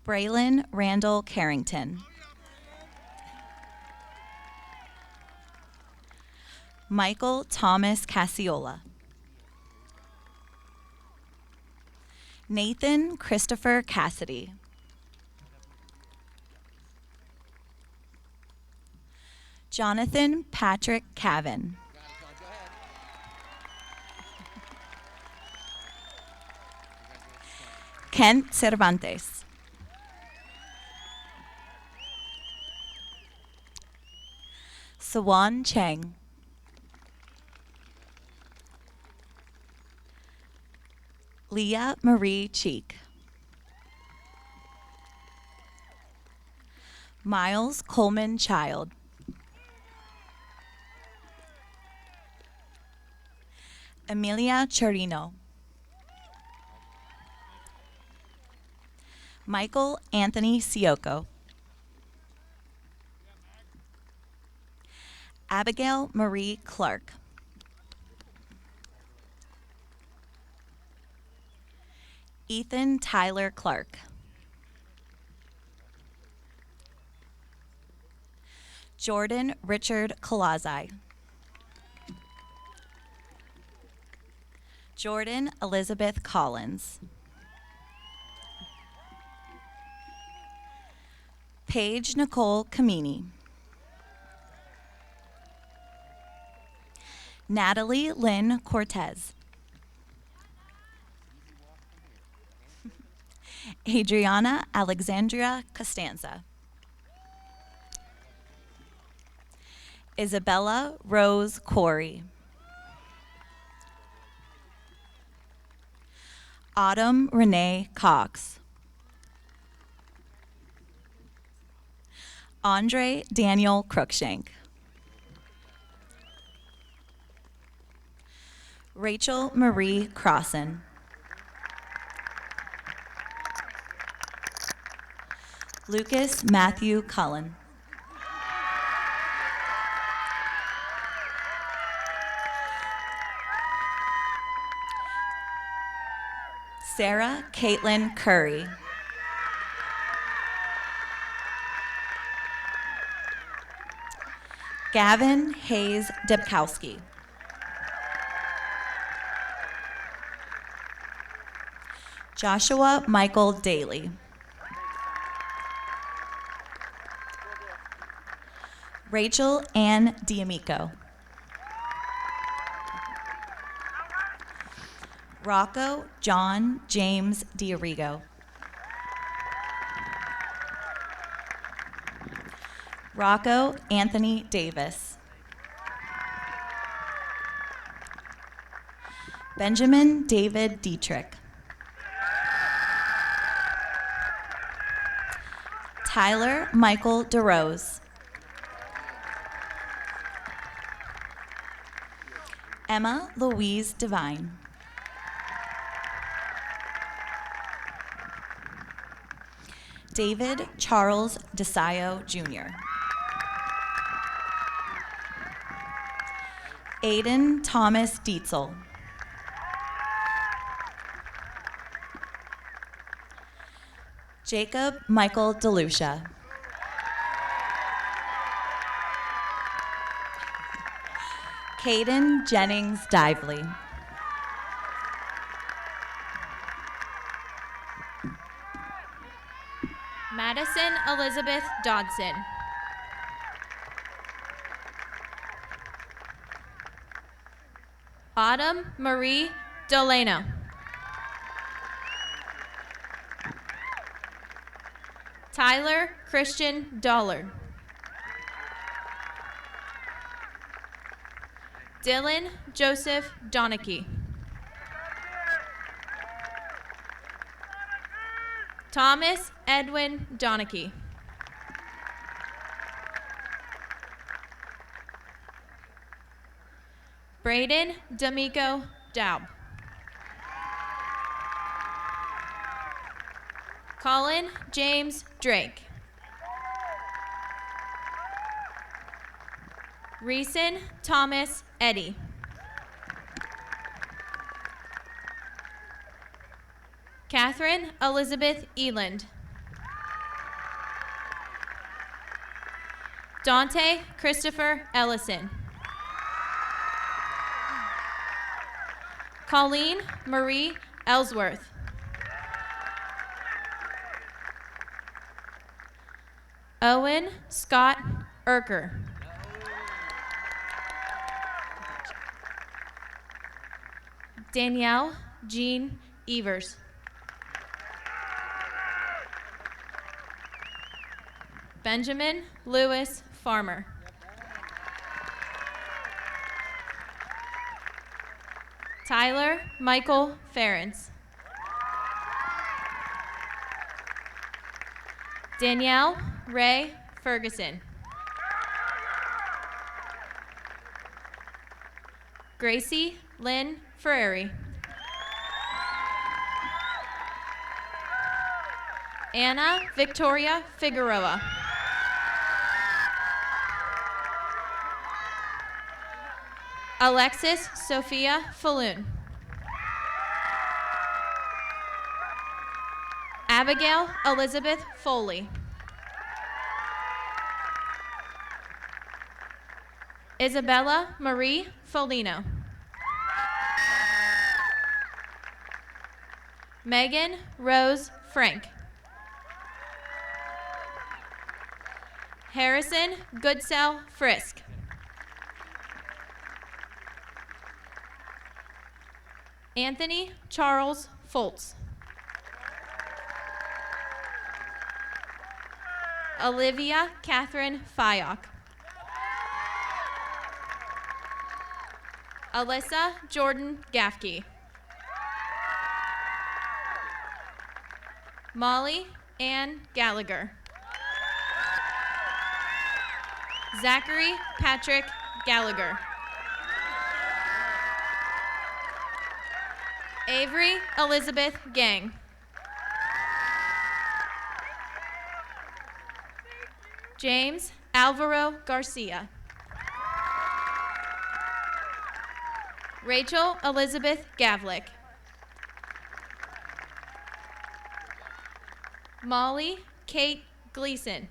Braylon Randall Carrington. Michael Thomas Cassiola. Nathan Christopher Cassidy. Jonathan Patrick Cavan. Kent Cervantes. Sawan Cheng. Leah Marie Cheek. Miles Coleman Child. Emilia Chirino. Michael Anthony Sioco. Abigail Marie Clark. Ethan Tyler Clark. Jordan Richard Colazzi. Jordan Elizabeth Collins. Paige Nicole Camini. Natalie Lynn Cortez. Adriana Alexandria Costanza. Isabella Rose Corey. Autumn Renee Cox. Andre Daniel Cruikshank. Rachel Marie Crossan. Lucas Matthew Cullen. Sarah Caitlin Curry. Gavin Hayes Debkowski. Joshua Michael Daly. Rachel Ann D'Amico. Rocco John James D'Arrigo. Rocco Anthony Davis. Benjamin David Dietrich. Tyler Michael DeRose. Emma Louise Devine. David Charles DeSayo Jr. Aiden Thomas Dietzel. Jacob Michael DeLucia. Caden Jennings Dively. Madison Elizabeth Dodson. Autumn Marie Delano. Tyler Christian Dollard. Dylan Joseph Donachie. Thomas Edwin Donachie. Braden D'Amico Daub. Colin James Drake. Reeson Thomas Eddy. Catherine Elizabeth Eland. Dante Christopher Ellison. Colleen Marie Ellsworth. Owen Scott Erker. Danielle Jean Evers. Benjamin Lewis Farmer. Tyler Michael Ferens. Danielle Ray Ferguson. Gracie Lynn Ferrari. Anna Victoria Figueroa. Alexis Sophia Falloon. Abigail Elizabeth Foley. Isabella Marie Folino. Megan Rose Frank. Harrison Goodsell Frisk. Anthony Charles Foltz. Olivia Catherine Fyock. Alyssa Jordan Gaffkey. Molly Ann Gallagher. Zachary Patrick Gallagher. Avery Elizabeth Gang. James Alvaro Garcia. Rachel Elizabeth Gavlik. Molly Kate Gleason.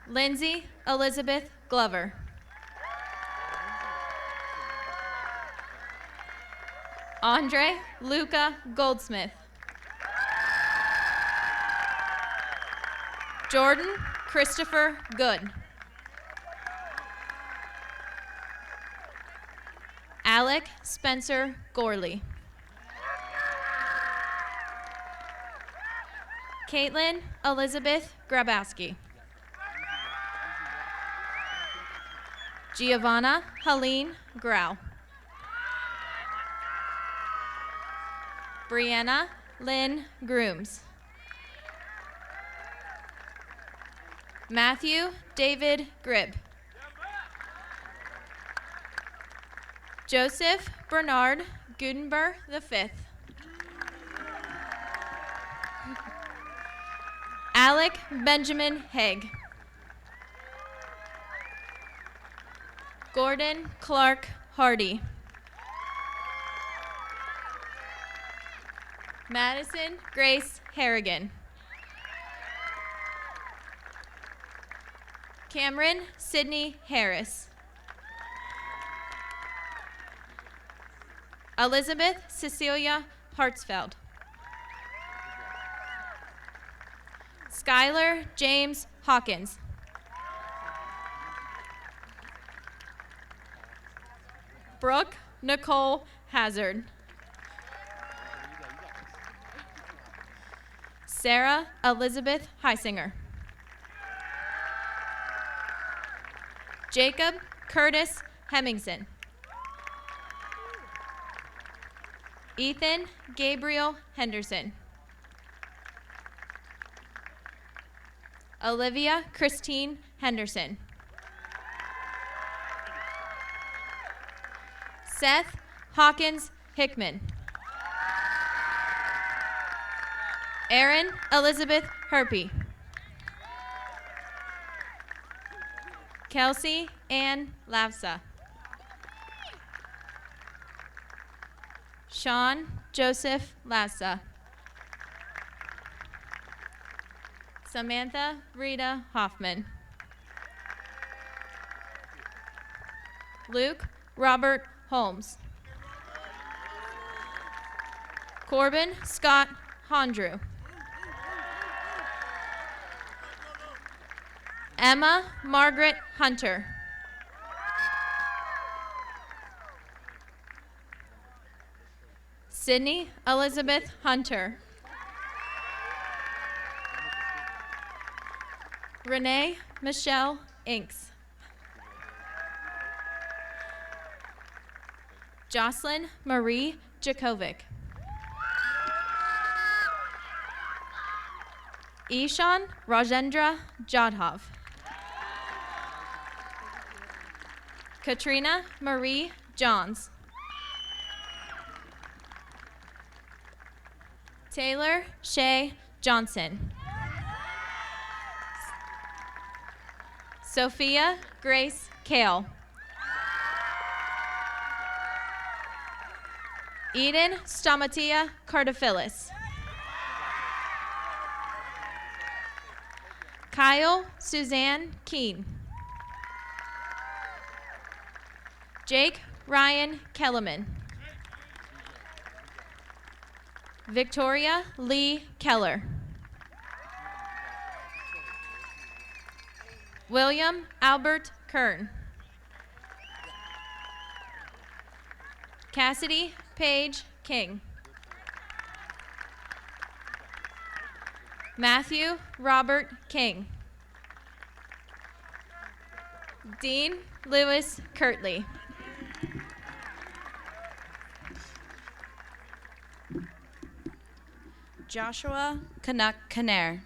Lindsay Elizabeth Glover. Andre Luca Goldsmith. Jordan Christopher Good. Alec Spencer Gorley. Caitlin Elizabeth Grabowski. Giovanna Helene Grau. Brianna Lynn Grooms. Matthew David Gribb. Joseph Bernard Gutenberg V. Alec Benjamin Haig. Gordon Clark Hardy. Madison Grace Harrigan. Cameron Sydney Harris. Elizabeth Cecilia Hartsfeld. Skylar James Hawkins. Brooke Nicole Hazard. Sarah Elizabeth Heisinger. Jacob Curtis Hemmingson. Ethan Gabriel Henderson. Olivia Christine Henderson. Seth Hawkins Hickman. Erin Elizabeth Herpy. Kelsey Ann Lavsa. Sean Joseph Lassa. Samantha Rita Hoffman. Luke Robert Holmes. Corbin Scott Hondrew. Emma Margaret Hunter. Sydney Elizabeth Hunter. Renee Michelle Inks. Jocelyn Marie Jakovic. Ishan Rajendra Jadhav. Katrina Marie Johns. Taylor Shay Johnson. Sophia Grace Kale. Eden Stomatia Cardophilus. Kyle Suzanne Keene. Jake Ryan Kellerman. Victoria Lee Keller. William Albert Kern. Cassidy Paige King. Matthew Robert King. Dean Lewis Kirtley. Joshua Canuck Canair.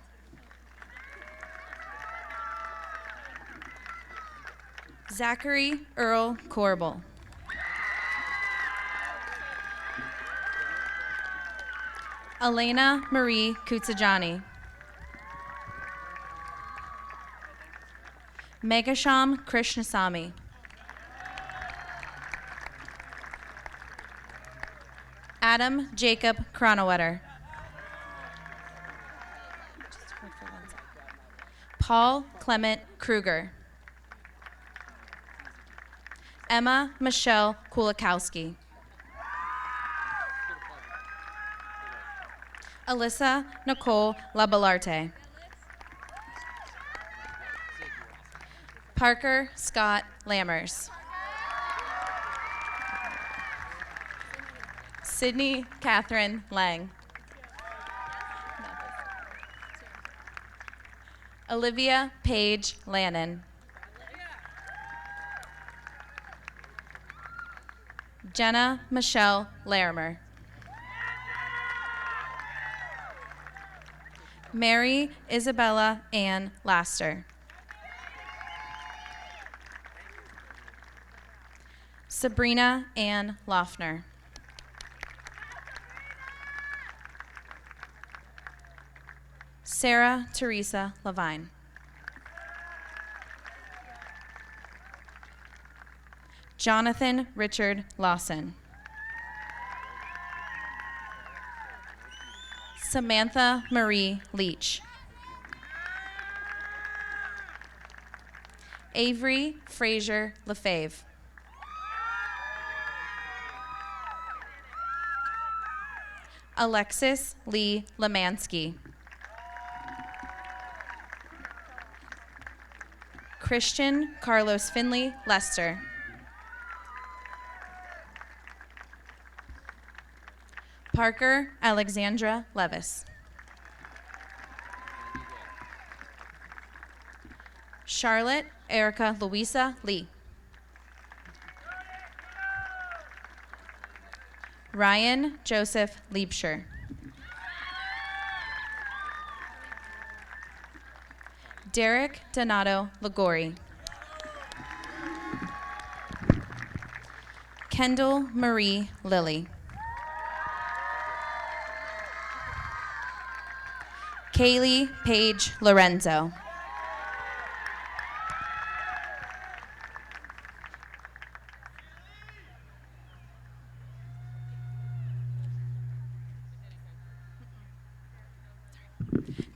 Zachary Earl Corbel. Elena Marie Kutsajani. Megasham Krishnasamy. Adam Jacob Kronewetter. Paul Clement Kruger. Emma Michelle Kulikowski. Alyssa Nicole Labellarte. Parker Scott Lammers. Sydney Catherine Lang. Olivia Paige Lannon. Jenna Michelle Larimer. Mary Isabella Ann Laster. Sabrina Ann Loeffner. Sarah Teresa Levine. Jonathan Richard Lawson. Samantha Marie Leach. Avery Fraser Lefebvre. Alexis Lee Lemansky. Christian Carlos Finley Lester. Parker Alexandra Levis. Charlotte Erica Louisa Lee. Ryan Joseph Liebscher. Derek Donato Ligori. Kendall Marie Lilly. Kaylee Paige Lorenzo.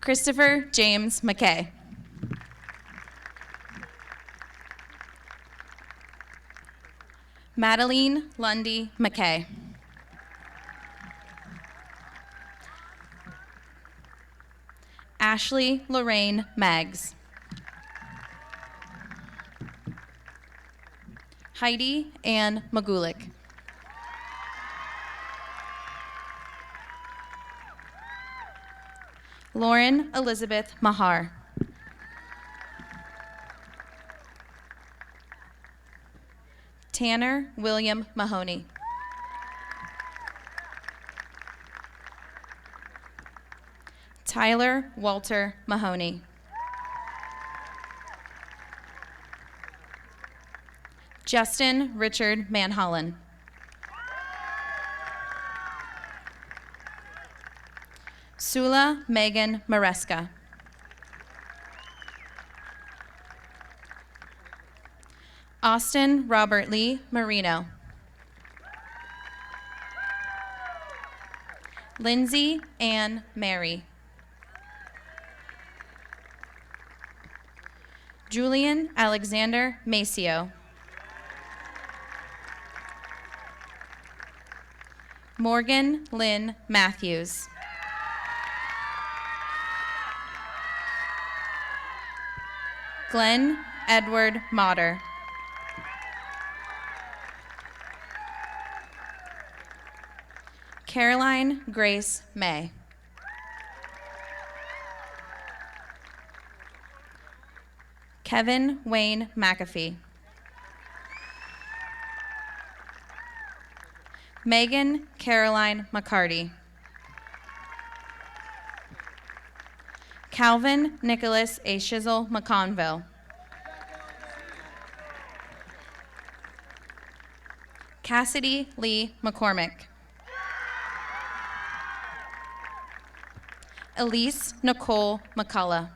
Christopher James McKay. Madeline Lundy McKay. Ashley Lorraine Maggs. Heidi Ann Magulik. Lauren Elizabeth Mahar. Tanner William Mahoney. Tyler Walter Mahoney. Justin Richard Manholland. Sula Megan Maresca. Austin Robert Lee Marino. Lindsay Ann Mary. Julian Alexander Maceo. Morgan Lynn Matthews. Glenn Edward Motter. Caroline Grace May. Kevin Wayne McAfee. Megan Caroline McCarty. Calvin Nicholas A. Shizzle McConville. Cassidy Lee McCormick. Elise Nicole McCullough.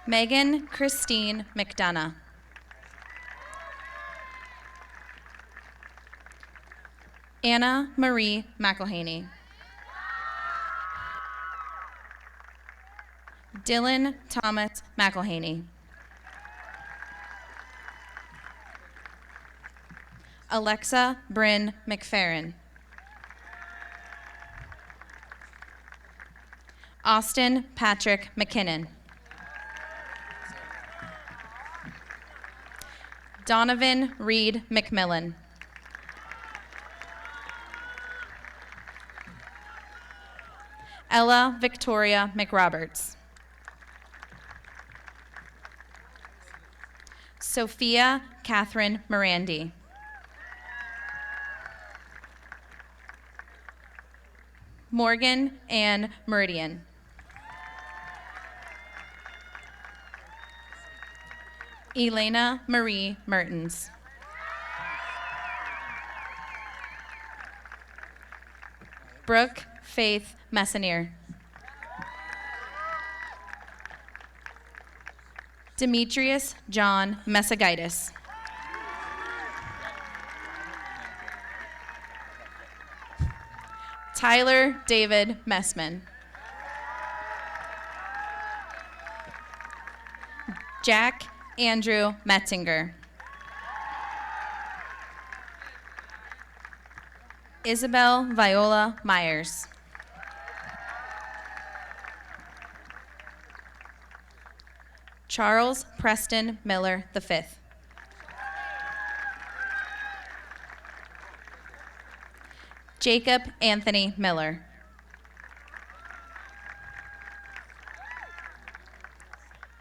Megan Christine McDonough. Anna Marie McElhaney. Dylan Thomas McElhaney. Alexa Bryn McFerrin. Austin Patrick McKinnon. Donovan Reed McMillan. Ella Victoria McRoberts. Sophia Catherine Morandi. Morgan Ann Meridian. Elena Marie Mertens. Brooke Faith Messonier. Demetrius John Messagaitis. Tyler David Messman. Jack Andrew Metzinger. Isabel Viola Myers. Charles Preston Miller V. Jacob Anthony Miller.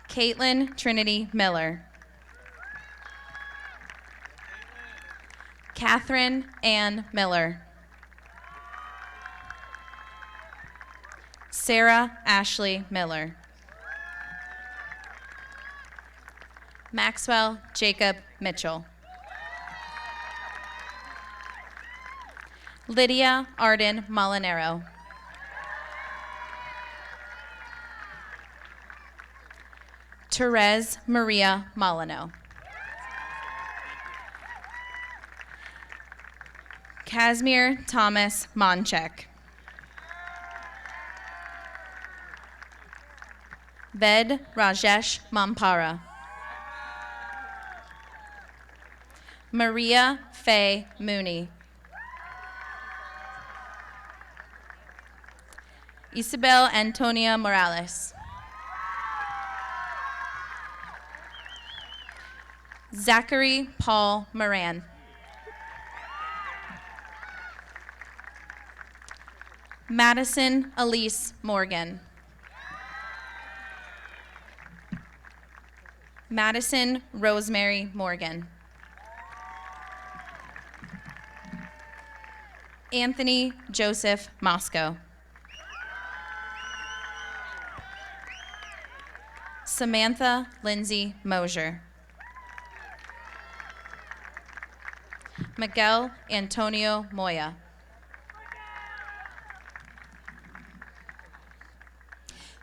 Caitlin Trinity Miller. Catherine Ann Miller. Sarah Ashley Miller. Maxwell Jacob Mitchell. Lydia Arden Molinero. Therese Maria Molyneux. Casimir Thomas Monchek. Ved Rajesh Mampara. Maria Faye Mooney. Isabel Antonia Morales. Zachary Paul Moran. Madison Elise Morgan. Madison Rosemary Morgan. Anthony Joseph Moscow. Samantha Lindsay Mosier. Miguel Antonio Moya.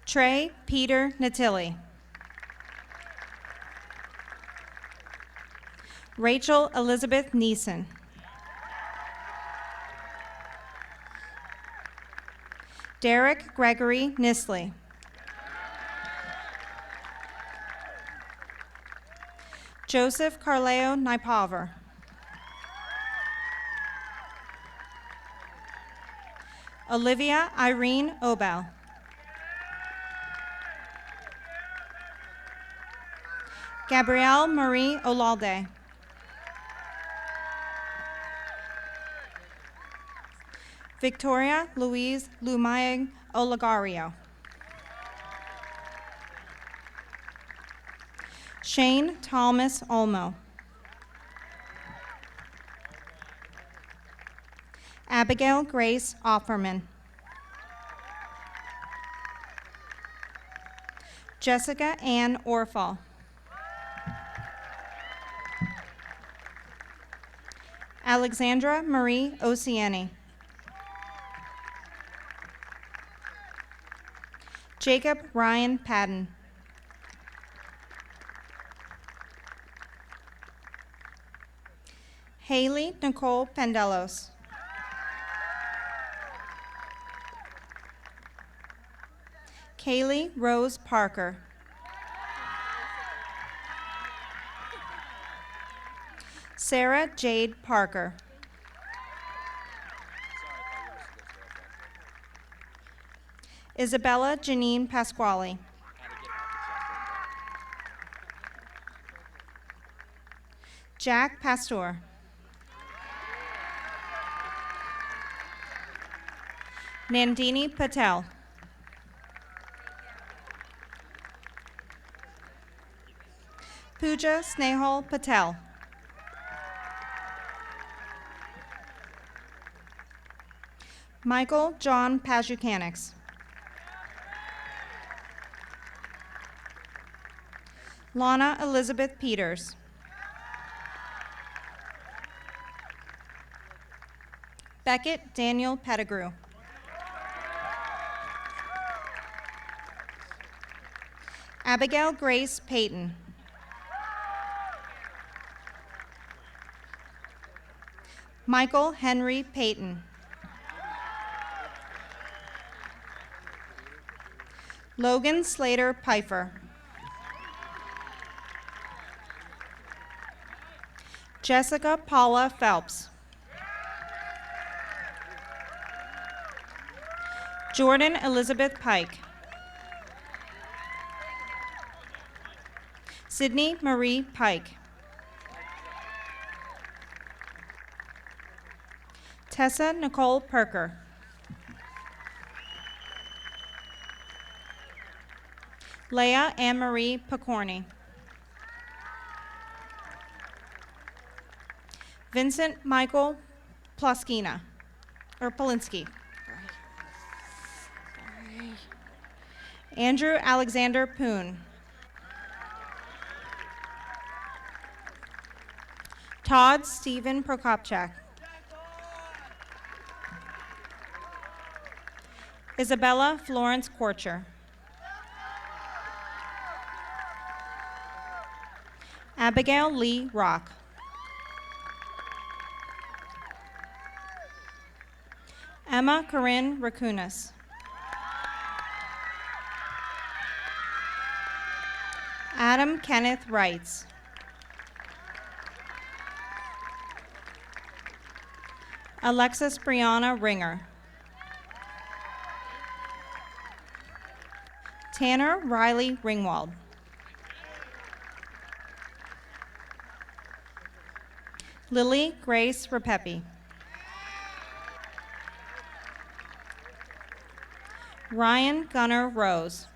Trey Peter Natilli. Rachel Elizabeth Neeson. Derek Gregory Nisley. Joseph Carleo Naipaver. Olivia Irene Obel. Gabrielle Marie Olalde. Victoria Louise Lumayeg Olagario. Shane Thomas Olmo. Abigail Grace Offerman. Jessica Ann Orfall. Alexandra Marie Oceani. Jacob Ryan Padden. Haley Nicole Pendelos. Kaylee Rose Parker. Sarah Jade Parker. Isabella Janine Pasquale. Jack Pastor. Nandini Patel. Pooja Snehal Patel. Michael John Pajukanix. Lana Elizabeth Peters. Beckett Daniel Pettigrew. Abigail Grace Payton. Michael Henry Payton. Logan Slater Pfeiffer. Jessica Paula Phelps. Jordan Elizabeth Pike. Sydney Marie Pike. Tessa Nicole Perker. Leah Anne-Marie Picorni. Vincent Michael Ploskina, or Polinsky. Andrew Alexander Poon. Todd Stephen Prokopchak. Isabella Florence Korcher. Abigail Lee Rock. Emma Corinne Rakunas. Adam Kenneth Wrights. Alexis Brianna Ringer. Tanner Riley Ringwald. Lily Grace Rapepi. Ryan Gunnar Rose.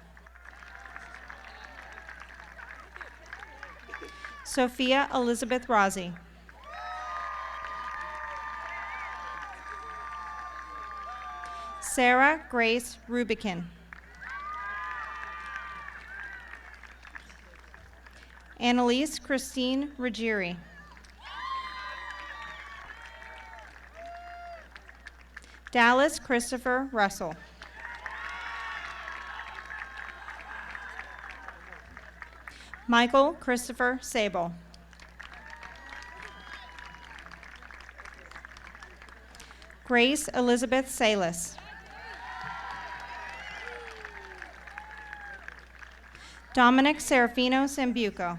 Sophia Elizabeth Rossi. Sarah Grace Rubikin. Annalise Christine Ruggieri. Dallas Christopher Russell. Michael Christopher Sable. Grace Elizabeth Salas. Dominic Serafino Sambuco.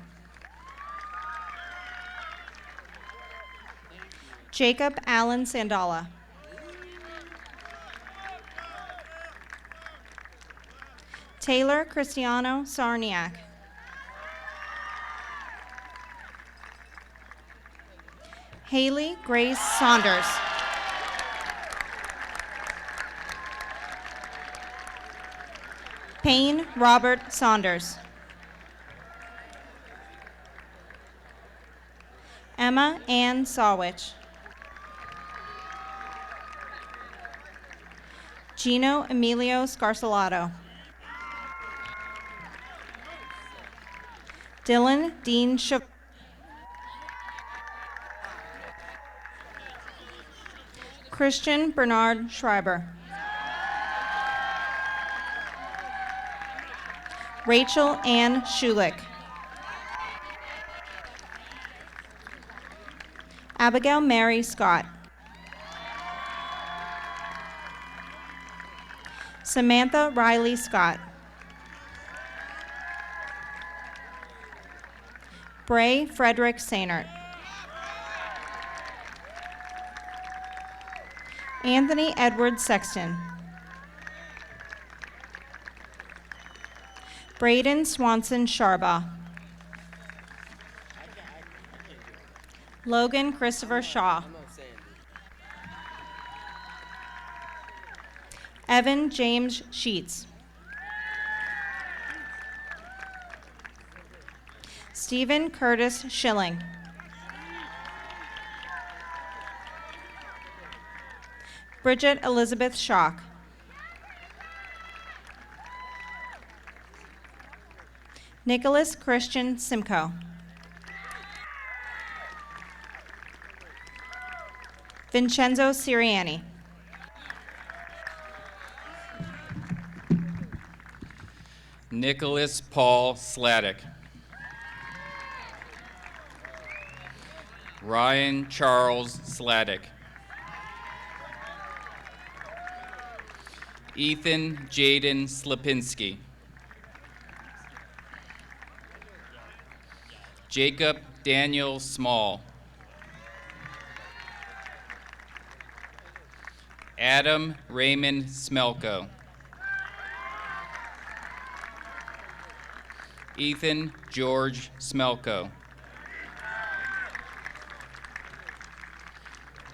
Jacob Allen Sandala. Taylor Cristiano Sarniak. Haley Grace Saunders. Payne Robert Saunders. Emma Ann Sawich. Gino Emilio Scarcelato. Dylan Dean Shav. Christian Bernard Schreiber. Rachel Ann Schulich. Abigail Mary Scott. Samantha Riley Scott. Bray Frederick Sainert. Anthony Edward Sexton. Braden Swanson Sharbaugh. Logan Christopher Shaw. Evan James Sheets. Stephen Curtis Schilling. Bridget Elizabeth Schock. Nicholas Christian Simcoe. Vincenzo Siriani. Nicholas Paul Sladek. Ryan Charles Sladek. Ethan Jaden Slipinski. Jacob Daniel Small. Adam Raymond Smelko. Ethan George Smelko.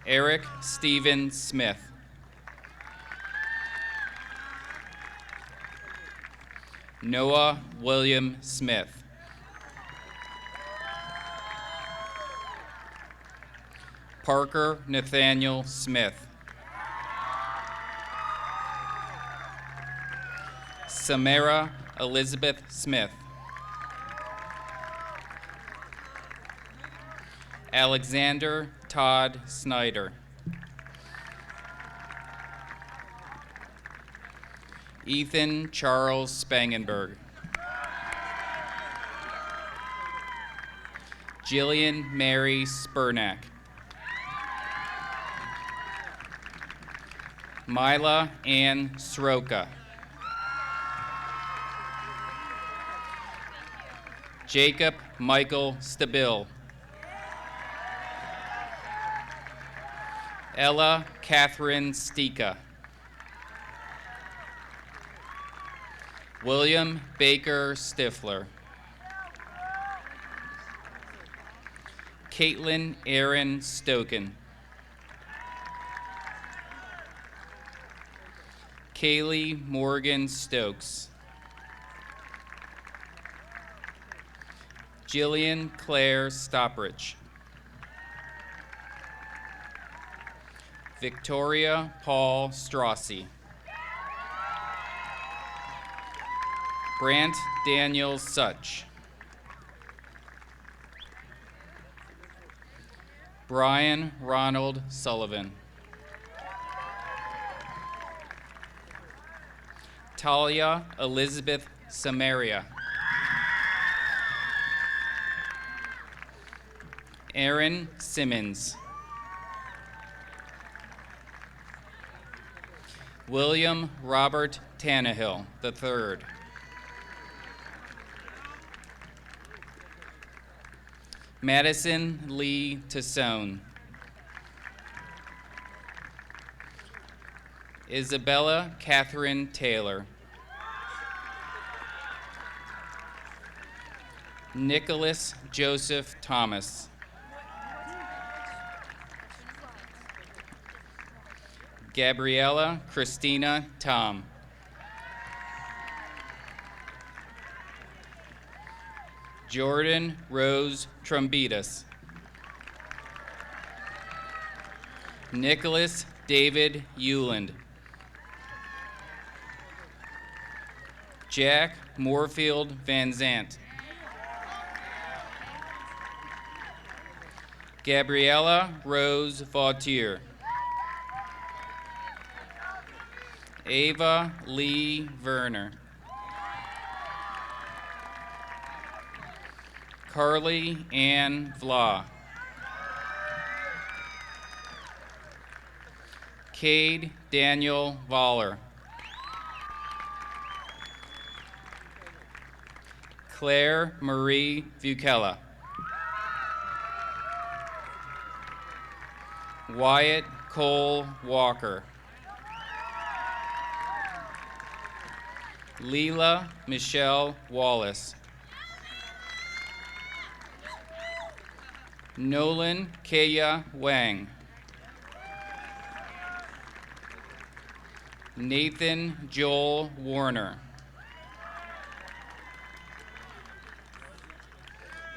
Eric Stephen Smith. Noah William Smith. Parker Nathaniel Smith. Samara Elizabeth Smith. Alexander Todd Snyder. Ethan Charles Spangenberg. Jillian Mary Spurnack. Mila Ann Sroka. Jacob Michael Stabil. Ella Catherine Stika. William Baker Stifler. Caitlin Aaron Stoken. Kaylee Morgan Stokes. Jillian Claire Stopprich. Victoria Paul Straussy. Brant Daniel Such. Brian Ronald Sullivan. Talia Elizabeth Samaria. Aaron Simmons. William Robert Tannehill III. Madison Lee Tassone. Isabella Catherine Taylor. Nicholas Joseph Thomas. Gabriella Christina Tom. Jordan Rose Trombitas. Nicholas David Euland. Jack Moorfield Van Zant. Gabriella Rose Vautier. Ava Lee Werner. Carly Ann Vla. Cade Daniel Voller. Claire Marie Vucella. Wyatt Cole Walker. Leela Michelle Wallace. Nolan Kaya Wang. Nathan Joel Warner.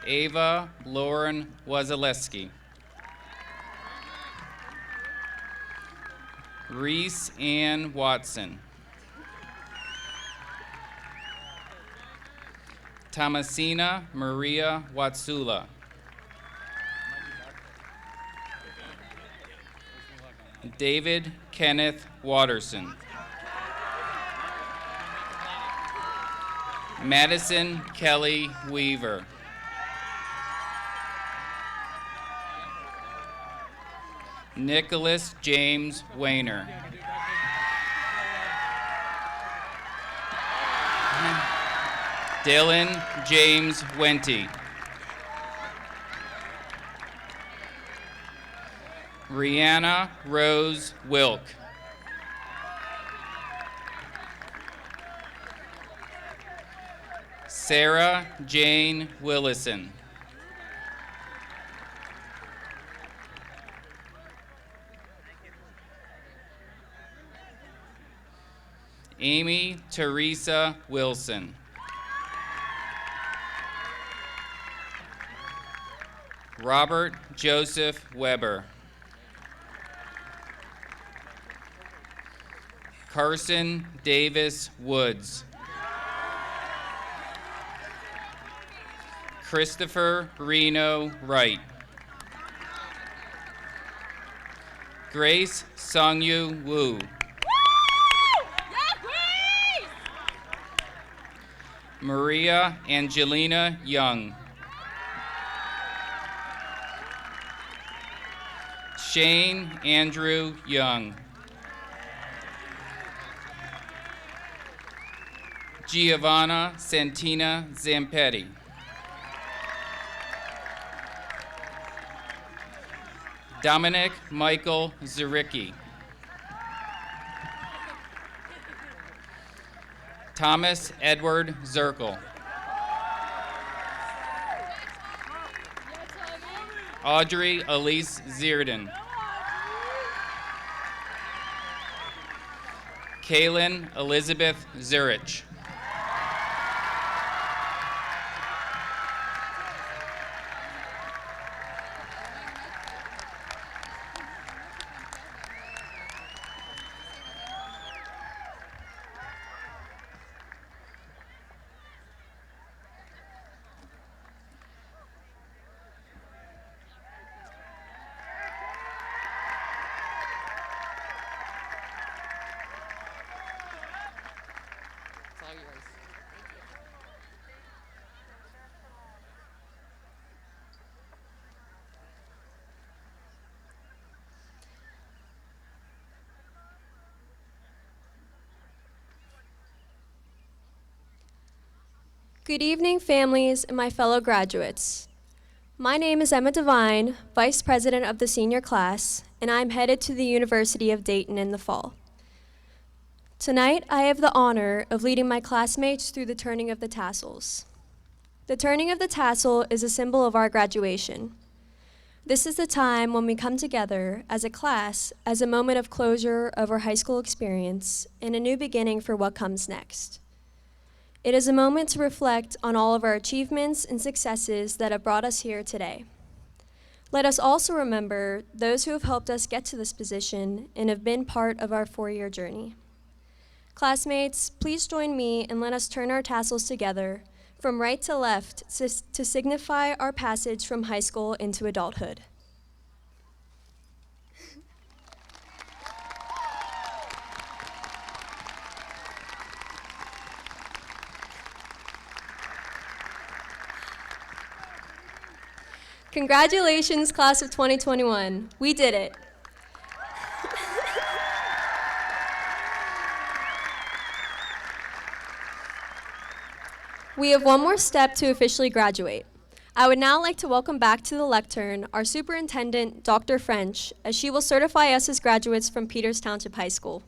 Ava Lauren Wazaleski. Reese Ann Watson. Thomasina Maria Watsula. David Kenneth Watterson. Madison Kelly Weaver. Nicholas James Weiner. Dylan James Wenty. Rihanna Rose Wilk. Sarah Jane Willison. Amy Teresa Wilson. Robert Joseph Weber. Carson Davis Woods. Christopher Reno Wright. Grace Sungyu Wu. Maria Angelina Young. Shane Andrew Young. Giovanna Santina Zampetti. Dominic Michael Zericki. Thomas Edward Zirkle. Audrey Elise Zierden. Kaylin Elizabeth Zurich. Good evening, families and my fellow graduates. My name is Emma Devine, Vice President of the senior class, and I'm headed to the University of Dayton in the fall. Tonight, I have the honor of leading my classmates through the turning of the tassels. The turning of the tassel is a symbol of our graduation. This is the time when we come together as a class as a moment of closure of our high school experience and a new beginning for what comes next. It is a moment to reflect on all of our achievements and successes that have brought us here today. Let us also remember those who have helped us get to this position and have been part of our 4-year journey. Classmates, please join me and let us turn our tassels together from right to left to signify our passage from high school into adulthood. Congratulations, class of 2021. We did it. We have one more step to officially graduate. I would now like to welcome back to the lectern our superintendent, Dr. French, as she will certify us as graduates from Peters Township High School.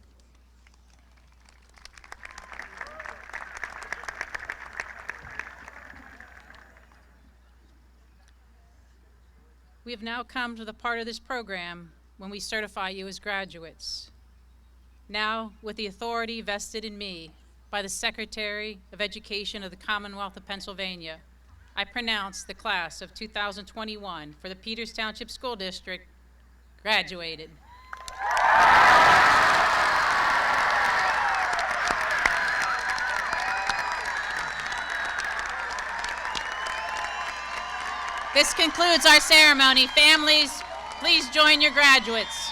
We have now come to the part of this program when we certify you as graduates. Now, with the authority vested in me by the Secretary of Education of the Commonwealth of Pennsylvania, I pronounce the class of 2021 for the Peters Township School District graduated. This concludes our ceremony. Families, please join your graduates.